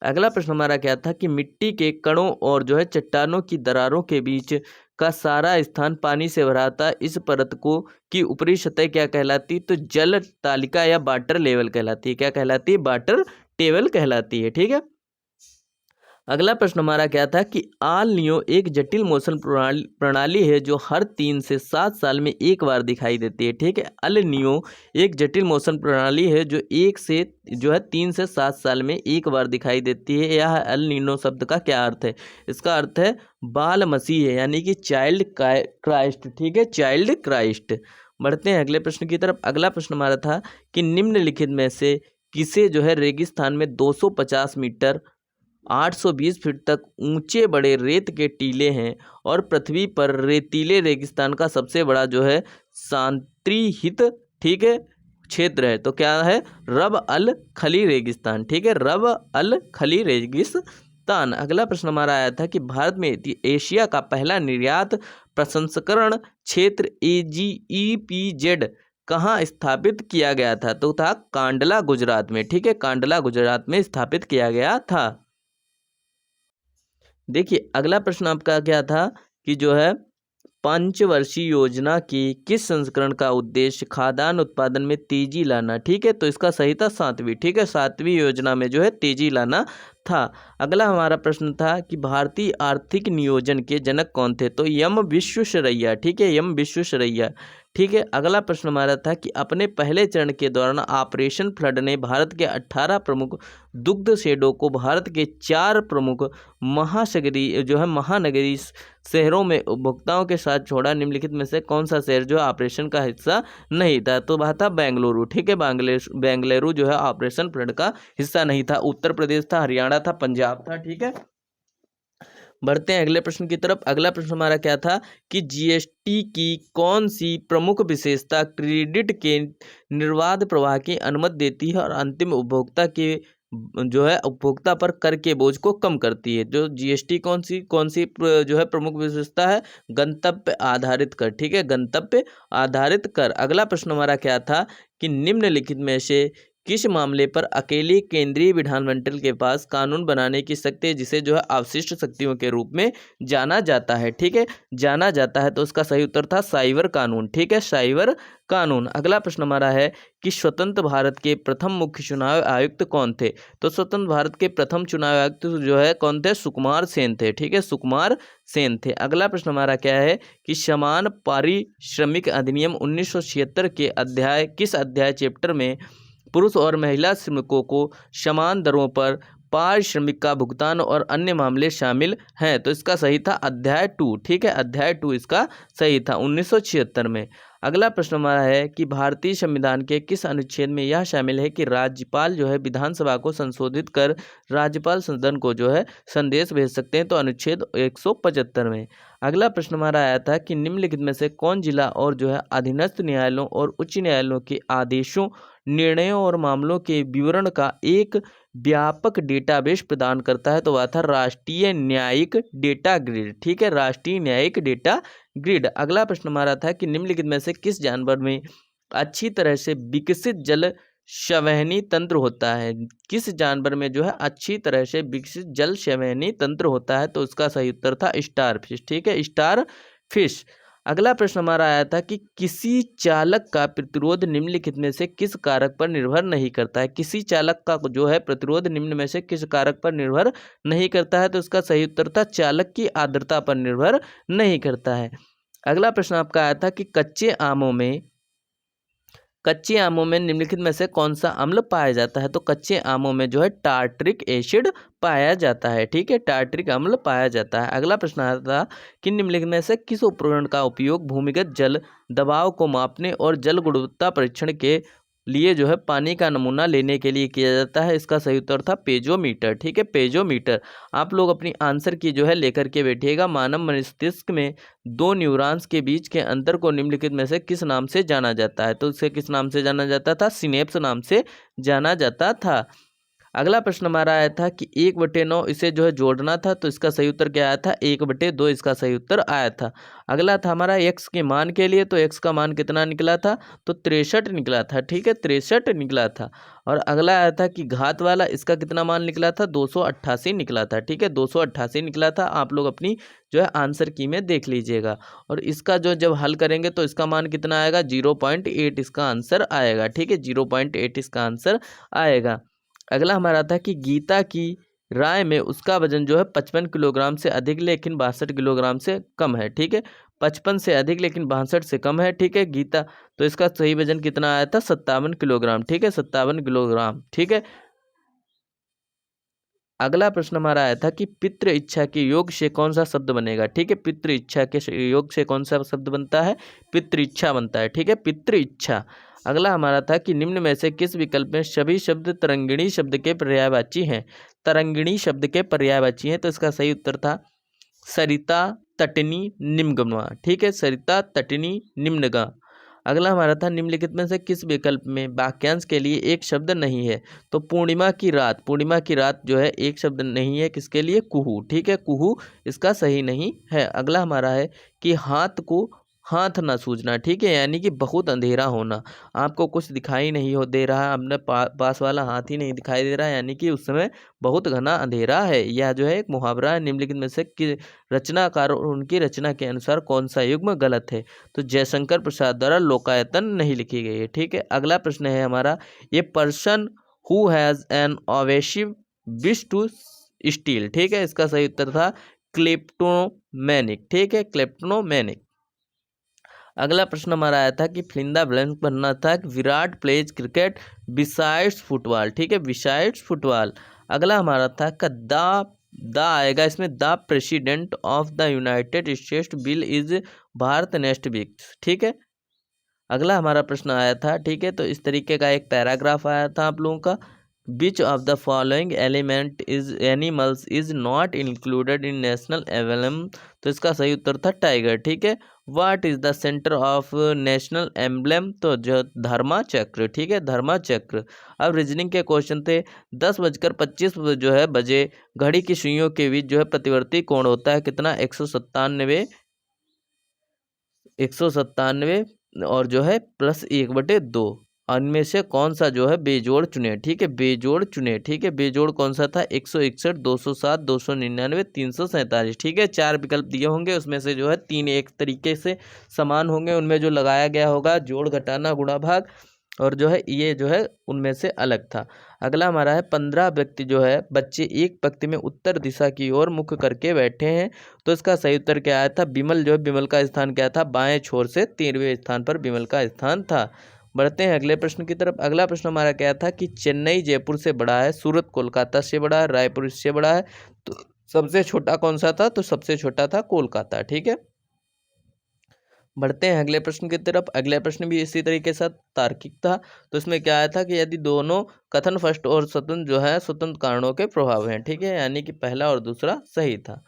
अगला प्रश्न हमारा क्या था कि मिट्टी के कणों और जो है चट्टानों की दरारों के बीच का सारा स्थान पानी से भरा था। इस परत को की ऊपरी सतह क्या कहलाती? तो जल तालिका या वाटर लेवल कहलाती है। क्या कहलाती है? वाटर टेबल कहलाती है। ठीक है, अगला प्रश्न हमारा क्या था कि आल नियो एक जटिल मौसम प्रणाली है जो हर 3 से 7 साल में एक बार दिखाई देती है। ठीक है, अल नियो एक जटिल मौसम प्रणाली है जो 3 से 7 साल में एक बार दिखाई देती है। यह अल नीनो शब्द का क्या अर्थ है? इसका अर्थ है बाल मसीह है, यानी कि चाइल्ड क्राइस्ट। ठीक है, चाइल्ड क्राइस्ट। बढ़ते हैं अगले प्रश्न की तरफ। अगला प्रश्न हमारा था कि निम्नलिखित में से किसे जो है रेगिस्तान में 250 मीटर 820 फीट तक ऊंचे बड़े रेत के टीले हैं और पृथ्वी पर रेतीले रेगिस्तान का सबसे बड़ा जो है शांतिहित, ठीक है, क्षेत्र है? तो क्या है? रब अल खली रेगिस्तान। ठीक है, रब अल खली रेगिस्तान। अगला प्रश्न हमारा आया था कि भारत में एशिया का पहला निर्यात प्रसंस्करण क्षेत्र AGEPZ कहाँ स्थापित किया गया था? तो था कांडला गुजरात में। ठीक है, कांडला गुजरात में स्थापित किया गया था। देखिए अगला प्रश्न आपका क्या था कि जो है पंचवर्षीय योजना की किस संस्करण का उद्देश्य खाद्यान्न उत्पादन में तेजी लाना? ठीक है, तो इसका सही था 7वीं। ठीक है, 7वीं योजना में जो है तेजी लाना था। अगला हमारा प्रश्न था कि भारतीय आर्थिक नियोजन के जनक कौन थे? तो यम विश्वेश्वरैया। ठीक है, यम विश्वेश्वरैया। ठीक है, अगला प्रश्न हमारा था कि अपने पहले चरण के दौरान ऑपरेशन फ्लड ने भारत के 18 प्रमुख दुग्ध शेडों को भारत के 4 प्रमुख महानगरीय शहरों में उपभोक्ताओं के साथ छोड़ा। निम्नलिखित में से कौन सा शहर जो है ऑपरेशन का हिस्सा नहीं था? तो वह था बेंगलुरु। ठीक है, बेंगलुरु जो है ऑपरेशन फ्लड का हिस्सा नहीं था। उत्तर प्रदेश था, हरियाणा था, पंजाब था। ठीक है, बढ़ते हैं अगले प्रश्न की तरफ। अगला प्रश्न हमारा क्या था कि जीएसटी की कौन सी प्रमुख विशेषता क्रेडिट के निर्बाध प्रवाह की अनुमति देती है और अंतिम उपभोक्ता के जो है उपभोक्ता पर कर के बोझ को कम करती है। जो जीएसटी कौन सी जो है प्रमुख विशेषता है, गंतव्य आधारित कर। ठीक है, गंतव्य आधारित कर। अगला प्रश्न हमारा क्या था कि निम्नलिखित में से किस मामले पर अकेले केंद्रीय विधानमंडल के पास कानून बनाने की शक्ति है, जिसे जो है अवशिष्ट शक्तियों के रूप में जाना जाता है। ठीक है, जाना जाता है, तो उसका सही उत्तर था साइबर कानून। ठीक है, साइबर कानून। अगला प्रश्न हमारा है कि स्वतंत्र भारत के प्रथम मुख्य चुनाव आयुक्त कौन थे। तो स्वतंत्र भारत के प्रथम चुनाव आयुक्त जो है कौन थे, सुकुमार सेन थे। ठीक है, सुकुमार सेन थे। अगला प्रश्न हमारा क्या है कि समान पारिश्रमिक अधिनियम 1976 के किस अध्याय चैप्टर में पुरुष और महिला श्रमिकों को समान दरों पर पारिश्रमिक का भुगतान और अन्य मामले शामिल हैं। तो इसका सही था अध्याय 2। ठीक है, अध्याय 2 इसका सही था 1976 में। अगला प्रश्न हमारा है कि भारतीय संविधान के किस अनुच्छेद में यह शामिल है कि राज्यपाल जो है विधानसभा को संशोधित कर राज्यपाल सदन को जो है संदेश भेज सकते हैं। तो अनुच्छेद 175 में। अगला प्रश्न हमारा आया था कि निम्नलिखित में से कौन जिला और जो है अधीनस्थ न्यायालयों और उच्च न्यायालयों के आदेशों, निर्णयों और मामलों के विवरण का एक व्यापक डेटाबेस प्रदान करता है। तो वह था राष्ट्रीय न्यायिक डेटा ग्रिड। ठीक है, राष्ट्रीय न्यायिक डेटा ग्रिड। अगला प्रश्न हमारा था कि निम्नलिखित में से किस जानवर में अच्छी तरह से विकसित जल संवहनी तंत्र होता है। किस जानवर में जो है अच्छी तरह से विकसित जल संवहनी तंत्र होता है। तो उसका सही उत्तर था स्टार फिश। ठीक है, स्टार फिश। अगला प्रश्न हमारा आया था कि किसी चालक का प्रतिरोध निम्नलिखित में से किस कारक पर निर्भर नहीं करता है। किसी चालक का जो है प्रतिरोध निम्न में से किस कारक पर निर्भर नहीं करता है। तो इसका सही उत्तर था चालक की आर्द्रता पर निर्भर नहीं करता है। अगला प्रश्न आपका आया था कि कच्चे आमों में निम्नलिखित में से कौन सा अम्ल पाया जाता है। तो कच्चे आमों में जो है टार्ट्रिक एसिड पाया जाता है। ठीक है, टार्ट्रिक अम्ल पाया जाता है। अगला प्रश्न आता था कि निम्नलिखित में से किस उपकरण का उपयोग भूमिगत जल दबाव को मापने और जल गुणवत्ता परीक्षण के लिए जो है पानी का नमूना लेने के लिए किया जाता है। इसका सही उत्तर था पेजोमीटर। ठीक है, पेजोमीटर। आप लोग अपनी आंसर की जो है लेकर के बैठिएगा। मानव मस्तिष्क में दो न्यूरॉन्स के बीच के अंतर को निम्नलिखित में से किस नाम से जाना जाता है। तो इसे किस नाम से जाना जाता था, सिनेप्स नाम से जाना जाता था। अगला प्रश्न हमारा आया था कि 1/9 इसे जो है जोड़ना था। तो इसका सही उत्तर क्या आया था, 1/2 इसका सही उत्तर आया था। अगला था हमारा x के मान के लिए। तो x का मान कितना निकला था, तो 63 निकला था। ठीक है, 63 निकला था। और अगला आया था कि घात वाला, इसका कितना मान निकला था, 288 निकला था। ठीक है, 288 निकला था। आप लोग अपनी जो है आंसर की में देख लीजिएगा। और इसका जो जब हल करेंगे तो इसका मान कितना आएगा, 0.8 इसका आंसर आएगा। ठीक है, 0.8 इसका आंसर आएगा। अगला हमारा था कि गीता की राय में उसका वजन जो है 55 किलोग्राम से अधिक लेकिन 62 किलोग्राम से कम है। ठीक है, 55 से अधिक लेकिन 62 से कम है। ठीक है, गीता, तो इसका सही वजन कितना आया था, 57 किलोग्राम। ठीक है, 57 किलोग्राम। ठीक है। अगला प्रश्न हमारा आया था कि पितृ इच्छा के योग से कौन सा शब्द बनेगा। ठीक है, पितृ इच्छा के योग से कौन सा शब्द बनता है, पितृ इच्छा बनता है। ठीक है, पितृ इच्छा। अगला हमारा था कि निम्न में से किस विकल्प में सभी शब्द तरंगिणी शब्द के पर्यायवाची हैं। तरंगिणी शब्द के पर्यायवाची हैं। तो इसका सही उत्तर था सरिता, तटनी, निम्नगमा। ठीक है, सरिता, तटनी, निम्नगा। अगला हमारा था निम्नलिखित में से किस विकल्प में वाक्यांश के लिए एक शब्द नहीं है। तो पूर्णिमा की रात, पूर्णिमा की रात जो है एक शब्द नहीं है, किसके लिए, कुहू। ठीक है, कुहू इसका सही नहीं है। अगला हमारा है कि हाथ ना सूझना। ठीक है, यानी कि बहुत अंधेरा होना, आपको कुछ दिखाई नहीं दे रहा है, अपने पास वाला हाथ ही नहीं दिखाई दे रहा है, यानी कि उस समय बहुत घना अंधेरा है। यह जो है एक मुहावरा है। निम्नलिखित में से कि रचनाकार और उनकी रचना के अनुसार कौन सा युग्म गलत है। तो जयशंकर प्रसाद द्वारा लोकायतन नहीं लिखी गई है। ठीक है। अगला प्रश्न है हमारा, a person who has an obsessive wish to steal. ठीक है, इसका सही उत्तर था क्लेप्टोमैनिक। ठीक है, क्लेप्टोमैनिक। अगला प्रश्न हमारा आया था कि फिलिंदा ब्लैंक बनना था Virat pledge cricket besides football. ठीक है, बिसाइड्स फुटबॉल। अगला हमारा था कि द आएगा इसमें, the president of the United States bill is Bharat next week. ठीक है। अगला हमारा प्रश्न आया था, ठीक है, तो इस तरीके का एक पैराग्राफ आया था आप लोगों का विच of the following element is animals is not included in national emblem, तो इसका सही उत्तर था टाइगर। ठीक है। What is the centre of national emblem, तो जो धर्मा चक्र। ठीक है, धर्मा चक्र। अब रीजनिंग के क्वेश्चन थे। 10:25 जो है बजे घड़ी की सुइयों के बीच जो है प्रतिवर्ती कोण होता है कितना, 197, 197 और जो है +1/2। इनमें से कौन सा जो है बेजोड़ चुने। ठीक है, बेजोड़ चुने। ठीक है, बेजोड़ कौन सा था, 161, 207, 299, 347। ठीक है, 4 विकल्प दिए होंगे, उसमें से जो है 3 एक तरीके से समान होंगे, उनमें जो लगाया गया होगा जोड़ घटाना गुणा भाग, और जो है ये जो है उनमें से अलग था। अगला हमारा है 15 व्यक्ति जो है बच्चे एक पंक्ति में उत्तर दिशा की ओर मुख करके बैठे हैं, तो इसका सही उत्तर क्या आया था, विमल जो है, विमल का स्थान क्या था, बाएं छोर से 13वें स्थान पर विमल का स्थान था। बढ़ते हैं अगले प्रश्न की तरफ। अगला प्रश्न हमारा क्या था कि चेन्नई जयपुर से बड़ा है, सूरत कोलकाता से बड़ा है, रायपुर इससे बड़ा है, तो सबसे छोटा कौन सा था, तो सबसे छोटा था कोलकाता। ठीक है। बढ़ते हैं अगले प्रश्न की तरफ। अगले प्रश्न भी इसी तरीके से तार्किक था, तो इसमें क्या आया था कि यदि दोनों कथन फर्स्ट और स्वतंत्र जो है स्वतंत्र कारणों के प्रभाव हैं। ठीक है, यानी कि पहला और दूसरा सही था।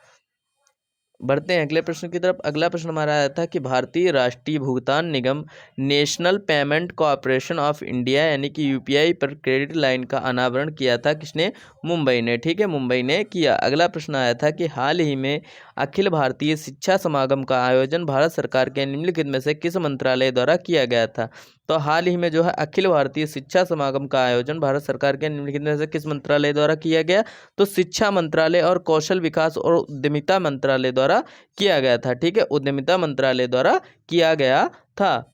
बढ़ते हैं अगले प्रश्न की तरफ। अगला प्रश्न हमारा आया था कि भारतीय राष्ट्रीय भुगतान निगम national payment corporation of India यानी कि यूपीआई पर क्रेडिट लाइन का अनावरण किया था किसने, मुंबई ने। ठीक है, मुंबई ने किया। अगला प्रश्न आया था कि हाल ही में अखिल भारतीय शिक्षा समागम का आयोजन भारत सरकार के निम्नलिखित में से किस मंत्रालय द्वारा किया गया था, तो हाल ही में जो है अखिल भारतीय शिक्षा समागम का आयोजन भारत सरकार के निम्नलिखित में से किस मंत्रालय द्वारा किया गया, तो शिक्षा मंत्रालय और कौशल विकास और उद्यमिता मंत्रालय द्वारा किया गया था। ठीक है, उद्यमिता मंत्रालय द्वारा किया गया था।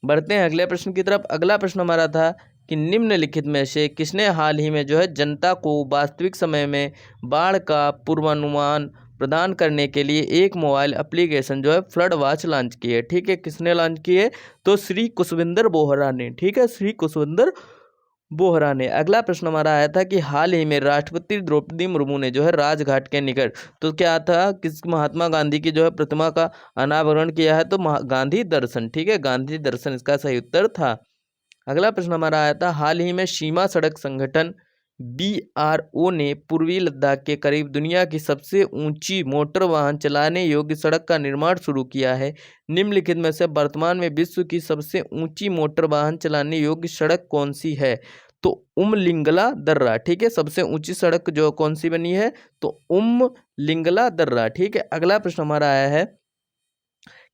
बढ़ते हैं अगले प्रश्न की तरफ। अगला प्रश्न हमारा था कि निम्नलिखित में से किसने हाल ही में जो है जनता को वास्तविक समय में बाढ़ का पूर्वानुमान प्रदान करने के लिए एक मोबाइल एप्लीकेशन जो है फ्लड वॉच लॉन्च की है। ठीक है, किसने लॉन्च की है, तो श्री कुशविंदर बोहरा ने। ठीक है, श्री कुशविंदर बोहरा ने। अगला प्रश्न हमारा आया था कि हाल ही में राष्ट्रपति द्रौपदी मुर्मू ने जो है राजघाट के निकट, तो क्या था, किस महात्मा गांधी की जो है प्रतिमा का अनावरण किया है, तो गांधी दर्शन। ठीक है, गांधी दर्शन इसका सही उत्तर था। अगला प्रश्न हमारा आया था हाल ही में सीमा सड़क संगठन BRO ने पूर्वी लद्दाख के करीब दुनिया की सबसे ऊंची मोटर वाहन चलाने योग्य सड़क का निर्माण शुरू किया है। निम्नलिखित में से वर्तमान में विश्व की सबसे ऊंची मोटर वाहन चलाने योग्य सड़क कौन सी है, तो उमलिंगला दर्रा। ठीक है, सबसे ऊंची सड़क जो कौन सी बनी है, तो उमलिंगला दर्रा। ठीक है। अगला प्रश्न हमारा आया है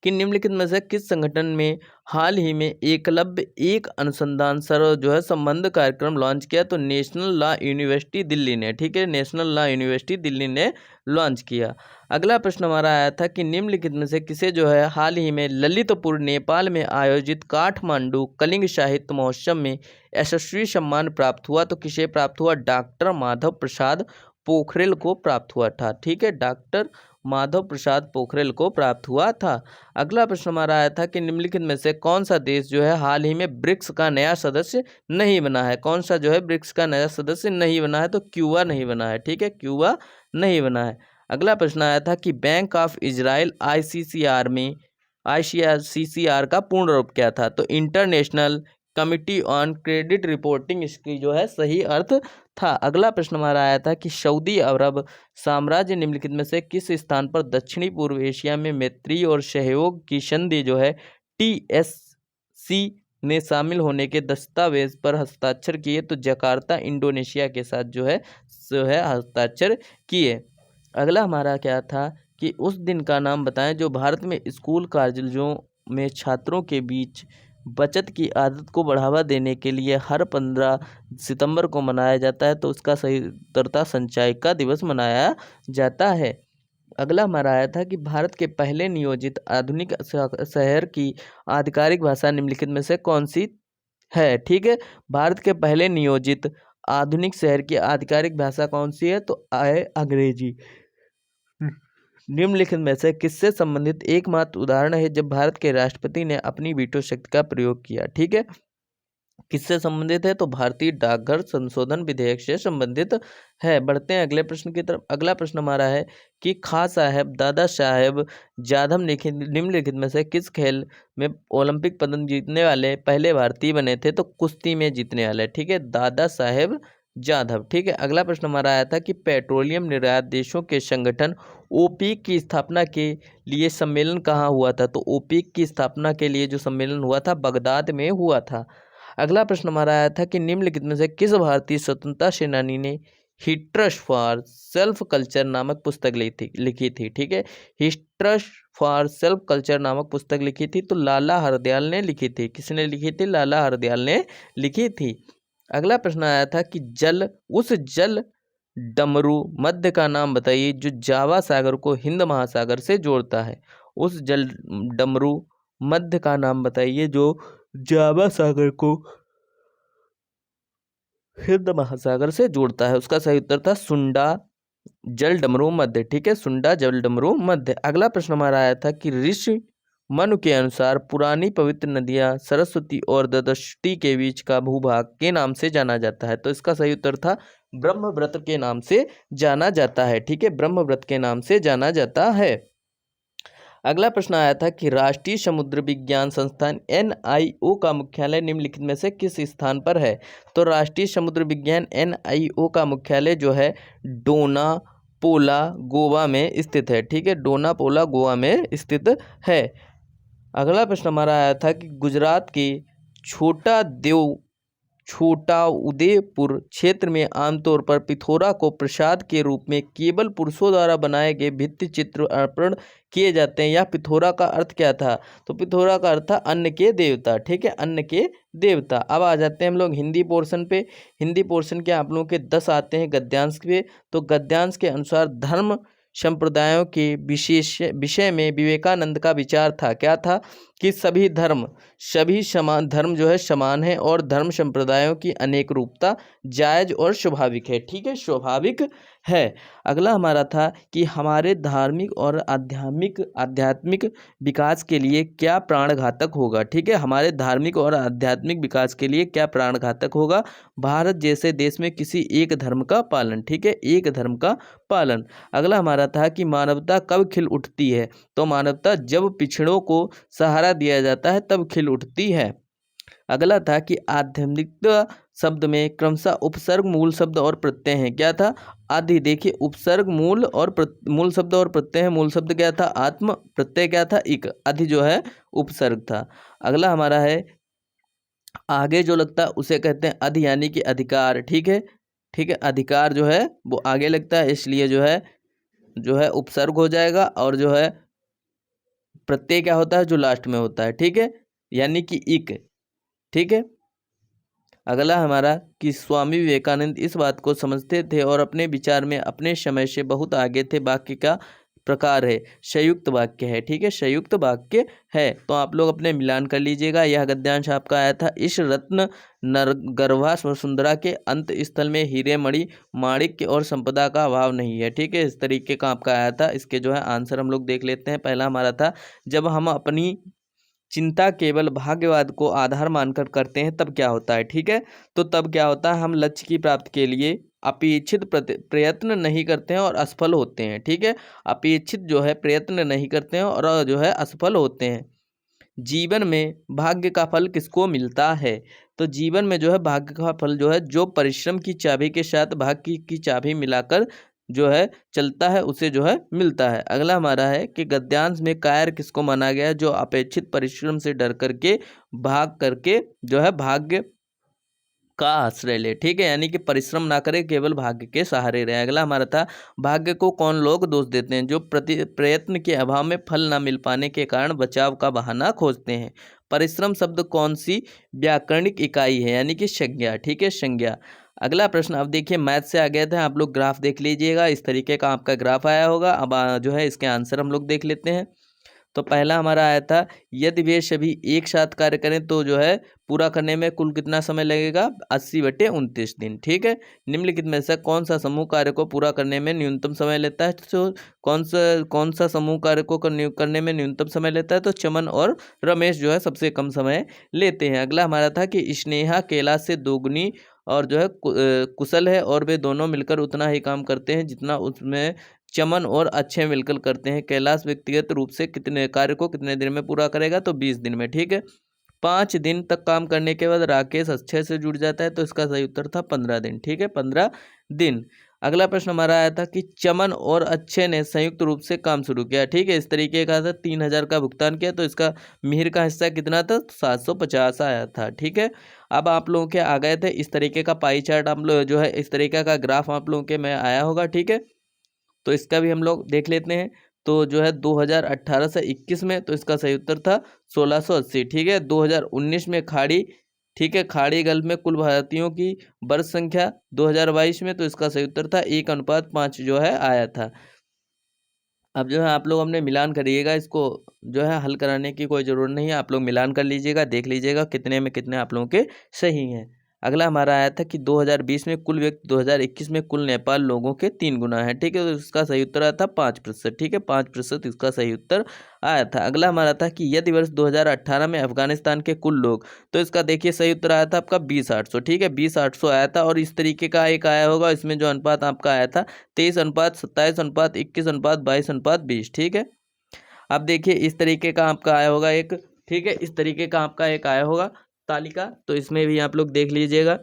कि निम्नलिखित में से किस संगठन में हाल ही में एकलव्य एक अनुसंधान सर्व जो है संबंध कार्यक्रम लॉन्च किया, तो नेशनल लॉ यूनिवर्सिटी दिल्ली ने। ठीक है, नेशनल लॉ यूनिवर्सिटी दिल्ली ने लॉन्च किया। अगला प्रश्न हमारा आया था कि निम्नलिखित में से किसे जो है हाल ही में ललितपुर नेपाल में आयोजित काठमांडू कलिंग साहित्य महोत्सव में यशस्वी सम्मान प्राप्त हुआ, तो किसे प्राप्त हुआ, डॉक्टर माधव प्रसाद पोखरेल को प्राप्त हुआ था। ठीक है, डॉक्टर माधव प्रसाद पोखरेल को प्राप्त हुआ था। अगला प्रश्न हमारा आया था कि निम्नलिखित में से कौन सा देश जो है हाल ही में ब्रिक्स का नया सदस्य नहीं बना है, कौन सा जो है ब्रिक्स का नया सदस्य नहीं बना है, तो क्यूबा नहीं बना है। ठीक है, क्यूबा नहीं बना है। अगला प्रश्न आया था कि बैंक ऑफ इजराइल ICCR का पूर्ण रूप क्या था, तो international committee on credit reporting इसकी जो है सही अर्थ था। अगला प्रश्न हमारा आया था कि सऊदी अरब साम्राज्य निम्नलिखित में से किस स्थान पर दक्षिणी पूर्व एशिया में मैत्री और सहयोग की संधि जो है TSC ने शामिल होने के दस्तावेज पर हस्ताक्षर किए, तो जकार्ता इंडोनेशिया के साथ जो है हस्ताक्षर किए। अगला हमारा क्या था कि उस दिन का नाम बताएं जो भारत में स्कूल कॉलेजों में छात्रों के बीच बचत की आदत को बढ़ावा देने के लिए हर 15 सितंबर को मनाया जाता है, तो उसका सही उत्तर था संचय का दिवस मनाया जाता है। अगला हमारा आया था कि भारत के पहले नियोजित आधुनिक शहर की आधिकारिक भाषा निम्नलिखित में से कौन सी है। ठीक है, भारत के पहले नियोजित आधुनिक शहर की आधिकारिक भाषा कौन सी है, तो अंग्रेजी। निम्नलिखित में से किससे संबंधित एकमात्र उदाहरण है जब भारत के राष्ट्रपति ने अपनी वीटो शक्ति का प्रयोग किया। ठीक है, किससे संबंधित है, तो भारतीय डाकघर संशोधन विधेयक से संबंधित है। बढ़ते हैं अगले प्रश्न की तरफ। अगला प्रश्न हमारा है कि खां साहब दादा साहेब जाधव निम्नलिखित में से किस खेल में ओलंपिक पदक जीतने वाले पहले भारतीय बने थे, तो कुश्ती में जीतने वाले। ठीक है, दादा साहेब जाधव। ठीक है, अगला प्रश्न हमारा आया था कि पेट्रोलियम निर्यात देशों के संगठन ओपेक की स्थापना के लिए सम्मेलन कहाँ हुआ था? तो ओपेक की स्थापना के लिए जो सम्मेलन हुआ था बगदाद में हुआ था। अगला प्रश्न हमारा आया था कि निम्नलिखित में से किस भारतीय स्वतंत्रता सेनानी ने हिस्ट्रस फॉर सेल्फ कल्चर नामक पुस्तक लिखी थी? ठीक है, हिस्ट्रस फॉर सेल्फ कल्चर नामक पुस्तक लिखी थी तो लाला हरदयाल ने लिखी थी। किसने लिखी थी? लाला हरदयाल ने लिखी थी। अगला प्रश्न आया था कि उस जल डमरू मध्य का नाम बताइए जो जावा सागर को हिंद महासागर से जोड़ता है। उस जल डमरू मध्य का नाम बताइए जो जावा सागर को हिंद महासागर से जोड़ता है। उसका सही उत्तर था सुंडा जल डमरू मध्य। ठीक है, सुंडा जल डमरू मध्य। अगला प्रश्न हमारा आया था कि ऋषि मनु के अनुसार पुरानी पवित्र नदियां सरस्वती और दधस्ती के बीच का भूभाग के नाम से जाना जाता है। तो इसका सही उत्तर था ब्रह्मव्रत के नाम से जाना जाता है। ठीक है, ब्रह्मव्रत के नाम से जाना जाता है। अगला प्रश्न आया था कि राष्ट्रीय समुद्र विज्ञान संस्थान NIO का मुख्यालय निम्नलिखित में से किस स्थान पर है? तो राष्ट्रीय समुद्र विज्ञान NIO का मुख्यालय जो है डोनापोला गोवा में स्थित है। ठीक है, डोनापोला गोवा में स्थित है। अगला प्रश्न हमारा आया था कि गुजरात के छोटा उदेपुर क्षेत्र में आमतौर पर पिथौरा को प्रसाद के रूप में केवल पुरुषों द्वारा बनाए गए भित्ति चित्र अर्पण किए जाते हैं। यह पिथौरा का अर्थ क्या था? तो पिथौरा का अर्थ था अन्न के देवता। ठीक है, अन्न के देवता। अब आ जाते हैं हम लोग हिंदी पोर्शन पे। हिंदी पोर्शन के आप लोगों के 10 आते हैं गद्यांश पे। तो गद्यांश के अनुसार धर्म संप्रदायों के विषय में विवेकानंद का विचार था। क्या था? कि सभी समान धर्म जो है समान है और धर्म संप्रदायों की अनेक रूपता जायज और स्वाभाविक है। ठीक है, स्वाभाविक है। अगला हमारा था कि हमारे धार्मिक और आध्यात्मिक विकास के लिए क्या प्राणघातक होगा? ठीक है, हमारे धार्मिक और आध्यात्मिक विकास के लिए क्या प्राणघातक होगा? भारत जैसे देश में किसी एक धर्म का पालन। ठीक है, एक धर्म का पालन। अगला हमारा था कि मानवता कब खिल उठती है? तो मानवता जब पिछड़ों को सहारा दिया जाता है तब खिल उठती है। अगला था कि आध्यात्मिकता शब्द में क्रमशः उपसर्ग मूल शब्द और प्रत्यय हैं। क्या था? आदि। देखिए, उपसर्ग मूल शब्द और प्रत्यय है। मूल शब्द क्या था? आत्म। प्रत्यय क्या था? इक। आदि जो है उपसर्ग था। अगला हमारा है आगे जो लगता है उसे कहते हैं अधि यानी कि अधिकार। ठीक है, ठीक है, अधिकार जो है वो आगे लगता है इसलिए जो है उपसर्ग हो जाएगा और जो है प्रत्यय क्या होता है? जो लास्ट में होता है। ठीक है, यानी कि इक। ठीक है, अगला हमारा कि स्वामी विवेकानंद इस बात को समझते थे और अपने विचार में अपने समय से बहुत आगे थे। वाक्य का प्रकार है संयुक्त वाक्य है। ठीक है, संयुक्त वाक्य है। तो आप लोग अपने मिलान कर लीजिएगा। यह गद्यांश आपका आया था इस रत्न नरगर्भा वसुंधरा के अंत स्थल में हीरे मणि माणिक्य और संपदा का अभाव नहीं है। ठीक है, इस तरीके का आपका आया था। इसके जो है आंसर हम लोग देख लेते हैं। पहला हमारा था जब हम अपनी चिंता केवल भाग्यवाद को आधार मानकर करते हैं तब क्या होता है? ठीक है, तो तब क्या होता है? हम लक्ष्य की प्राप्ति के लिए अपेक्षित प्रयत्न नहीं करते हैं और असफल होते हैं। ठीक है, अपेक्षित जो है प्रयत्न नहीं करते हैं और जो है असफल होते हैं। जीवन में भाग्य का फल किसको मिलता है? तो जीवन में जो है भाग्य का फल जो है जो परिश्रम की चाबी के साथ भाग्य की चाबी मिलाकर जो है चलता है उसे जो है मिलता है। अगला हमारा है कि गद्यांश में कायर किसको माना गया है? जो अपेक्षित परिश्रम से डर करके भाग करके जो है भाग्य का आश्रय ले। ठीक है, यानी कि परिश्रम ना करे केवल भाग्य के सहारे रहे। अगला हमारा था भाग्य को कौन लोग दोष देते हैं? जो प्रयत्न के अभाव में फल ना मिल पाने के कारण बचाव का बहाना खोजते हैं। परिश्रम शब्द कौन सी व्याकरणिक इकाई है? यानी कि संज्ञा। ठीक है, संज्ञा। अगला प्रश्न अब देखिए मैथ से आ गए थे। आप लोग ग्राफ देख लीजिएगा। इस तरीके का आपका ग्राफ आया होगा। अब जो है इसके आंसर हम लोग देख लेते हैं। तो पहला हमारा आया था यदि वे सभी एक साथ कार्य करें तो जो है पूरा करने में कुल कितना समय लगेगा? 80/29 दिन। ठीक है, निम्नलिखित में से कौन सा समूह कार्य को पूरा करने में न्यूनतम समय लेता है? तो कौन सा समूह कार्य को करने में न्यूनतम समय लेता है? तो चमन और रमेश जो है सबसे कम समय लेते हैं। अगला हमारा था कि स्नेहा कैलाश से दोगुनी और जो है कुशल है और वे दोनों मिलकर उतना ही काम करते हैं जितना उसमें चमन और अक्षय मिलकर करते हैं। कैलाश व्यक्तिगत रूप से कितने कार्य को कितने दिन में पूरा करेगा? तो 20 दिन में। ठीक है, 5 दिन तक काम करने के बाद राकेश अक्षय से जुड़ जाता है, तो इसका सही उत्तर था 15 दिन। ठीक है, 15 दिन। अगला प्रश्न हमारा आया था कि चमन और अक्षय ने संयुक्त रूप से काम शुरू किया। ठीक है, इस तरीके का था, 3000 का भुगतान किया, तो इसका मिहिर का हिस्सा कितना था, 750 आया था। ठीक है, अब आप लोगों के आ गए थे इस तरीके का पाई चार्ट, आप लोग जो है इस तरीके का ग्राफ आप लोगों के में आया होगा। ठीक है, तो इसका भी हम लोग देख लेते हैं। तो जो है 2018 से 21 में, तो इसका सही उत्तर था 1680। ठीक है, 2019 में खाड़ी, ठीक है, खाड़ी गल्फ में कुल भारतीयों की वर्ष संख्या 2022 में, तो इसका सही उत्तर था 1:5 जो है आया था। अब जो है आप लोग हमने मिलान करिएगा, इसको जो है हल कराने की कोई ज़रूरत नहीं है, आप लोग मिलान कर लीजिएगा, देख लीजिएगा कितने में कितने आप लोगों के सही हैं। अगला हमारा आया था कि 2020 में कुल व्यक्ति 2021 में कुल नेपाल लोगों के 3 गुना है। ठीक है, तो इसका सही उत्तर आया था 5%। ठीक है, 5% इसका सही उत्तर आया था। अगला हमारा था कि यदि वर्ष 2018 में अफगानिस्तान के कुल लोग, तो इसका देखिए सही उत्तर आया था आपका 20:800। ठीक है, 20:800 आया था, और इस तरीके का एक आया होगा, इसमें जो अनुपात आपका आया था 23:27:21:22:20। ठीक है, अब देखिए इस तरीके का आपका आया होगा एक, ठीक है, इस तरीके का आपका एक आया होगा तालिका, तो इसमें भी आप लोग देख लीजिएगा।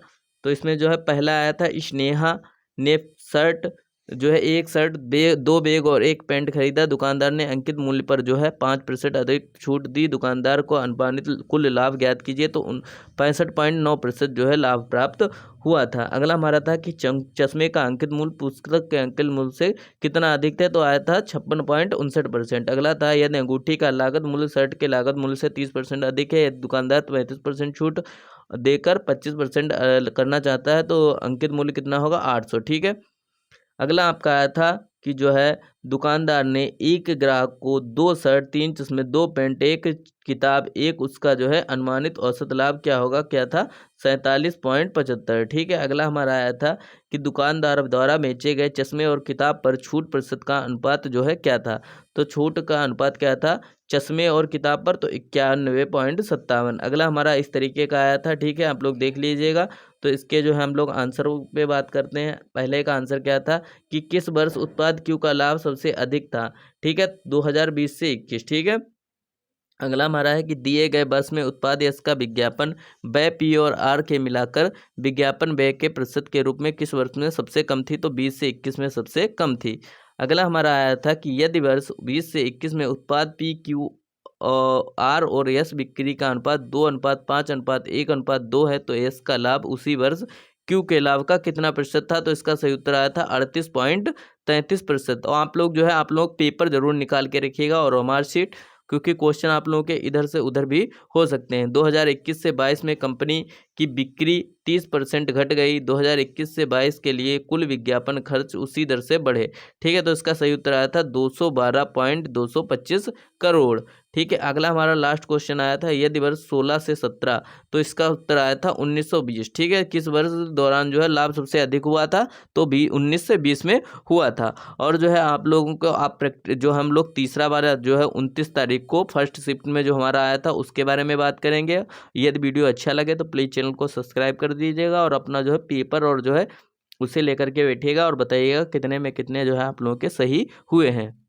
तो इसमें जो है पहला आया था स्नेहा ने शर्ट, जो है एक शर्ट, 2 बैग और 1 पैंट खरीदा। दुकानदार ने अंकित मूल्य पर जो है 5% अधिक छूट दी। दुकानदार को अनुमानित कुल लाभ ज्ञात कीजिए, तो 65.9% जो है लाभ प्राप्त हुआ था। अगला हमारा था कि चश्मे का अंकित मूल्य पुस्तक के अंकित मूल्य से कितना अधिक था, तो आया था 56.59%। अगला था यदि अंगूठी का लागत मूल्य शर्ट के लागत मूल्य से 30% अधिक है, यदि दुकानदार 35% छूट देकर 25% करना चाहता है, तो अंकित मूल्य कितना होगा, 800। ठीक है, अगला आपका आया था कि जो है दुकानदार ने एक ग्राहक को 2 शर्ट, 3 चश्मे, 2 पैंट, 1 किताब, एक उसका जो है अनुमानित औसत लाभ क्या होगा, क्या था, 47.75। ठीक है, अगला हमारा आया था कि दुकानदार द्वारा बेचे गए चश्मे और किताब पर छूट प्रतिशत का अनुपात जो है क्या था, तो छूट का अनुपात क्या था चश्मे और किताब पर, तो 91.57। अगला हमारा इस तरीके का आया था। ठीक है, आप लोग देख लीजिएगा। तो इसके जो है हम लोग आंसर पे बात करते हैं। पहले का आंसर क्या था कि किस वर्ष उत्पाद क्यू का लाभ सबसे अधिक था। ठीक है, 2020 से 21। ठीक है, अगला हमारा है कि दिए गए वर्ष में उत्पाद यश का विज्ञापन व्यय पी और आर के मिलाकर विज्ञापन व्यय के प्रतिशत के रूप में किस वर्ष में सबसे कम थी, तो 20 से 21 में सबसे कम थी। अगला हमारा आया था कि यदि वर्ष 20 से 21 में उत्पाद पी क्यू आर और यश बिक्री का अनुपात 2:5:1:2 है, तो यश का लाभ उसी वर्ष क्यू के लाभ का कितना प्रतिशत था, तो इसका सही उत्तर आया था 38.33%। और आप लोग जो है आप लोग पेपर जरूर निकाल के रखिएगा और मार्कशीट, क्योंकि क्वेश्चन आप लोगों के इधर से उधर भी हो सकते हैं। 2021 से 22 में कंपनी की बिक्री 30% घट गई। 2021 से 22 के लिए कुल विज्ञापन खर्च उसी दर से बढ़े। ठीक है, तो इसका सही उत्तर आया था 212.225 करोड़। ठीक है, अगला हमारा लास्ट क्वेश्चन आया था यदि वर्ष 16 से 17, तो इसका उत्तर आया था 1920। ठीक है, किस वर्ष दौरान जो है लाभ सबसे अधिक हुआ था, तो भी 19 से 20 में हुआ था। और जो है आप लोगों को आप जो हम लोग तीसरा बार जो है 29 तारीख को फर्स्ट शिफ्ट में जो हमारा आया था उसके बारे में बात करेंगे। यदि वीडियो अच्छा लगे तो प्लीज़ चैनल को सब्सक्राइब कर दीजिएगा और अपना जो है पेपर और जो है उसे लेकर के बैठिएगा और बताइएगा कितने में कितने जो है आप लोगों के सही हुए हैं।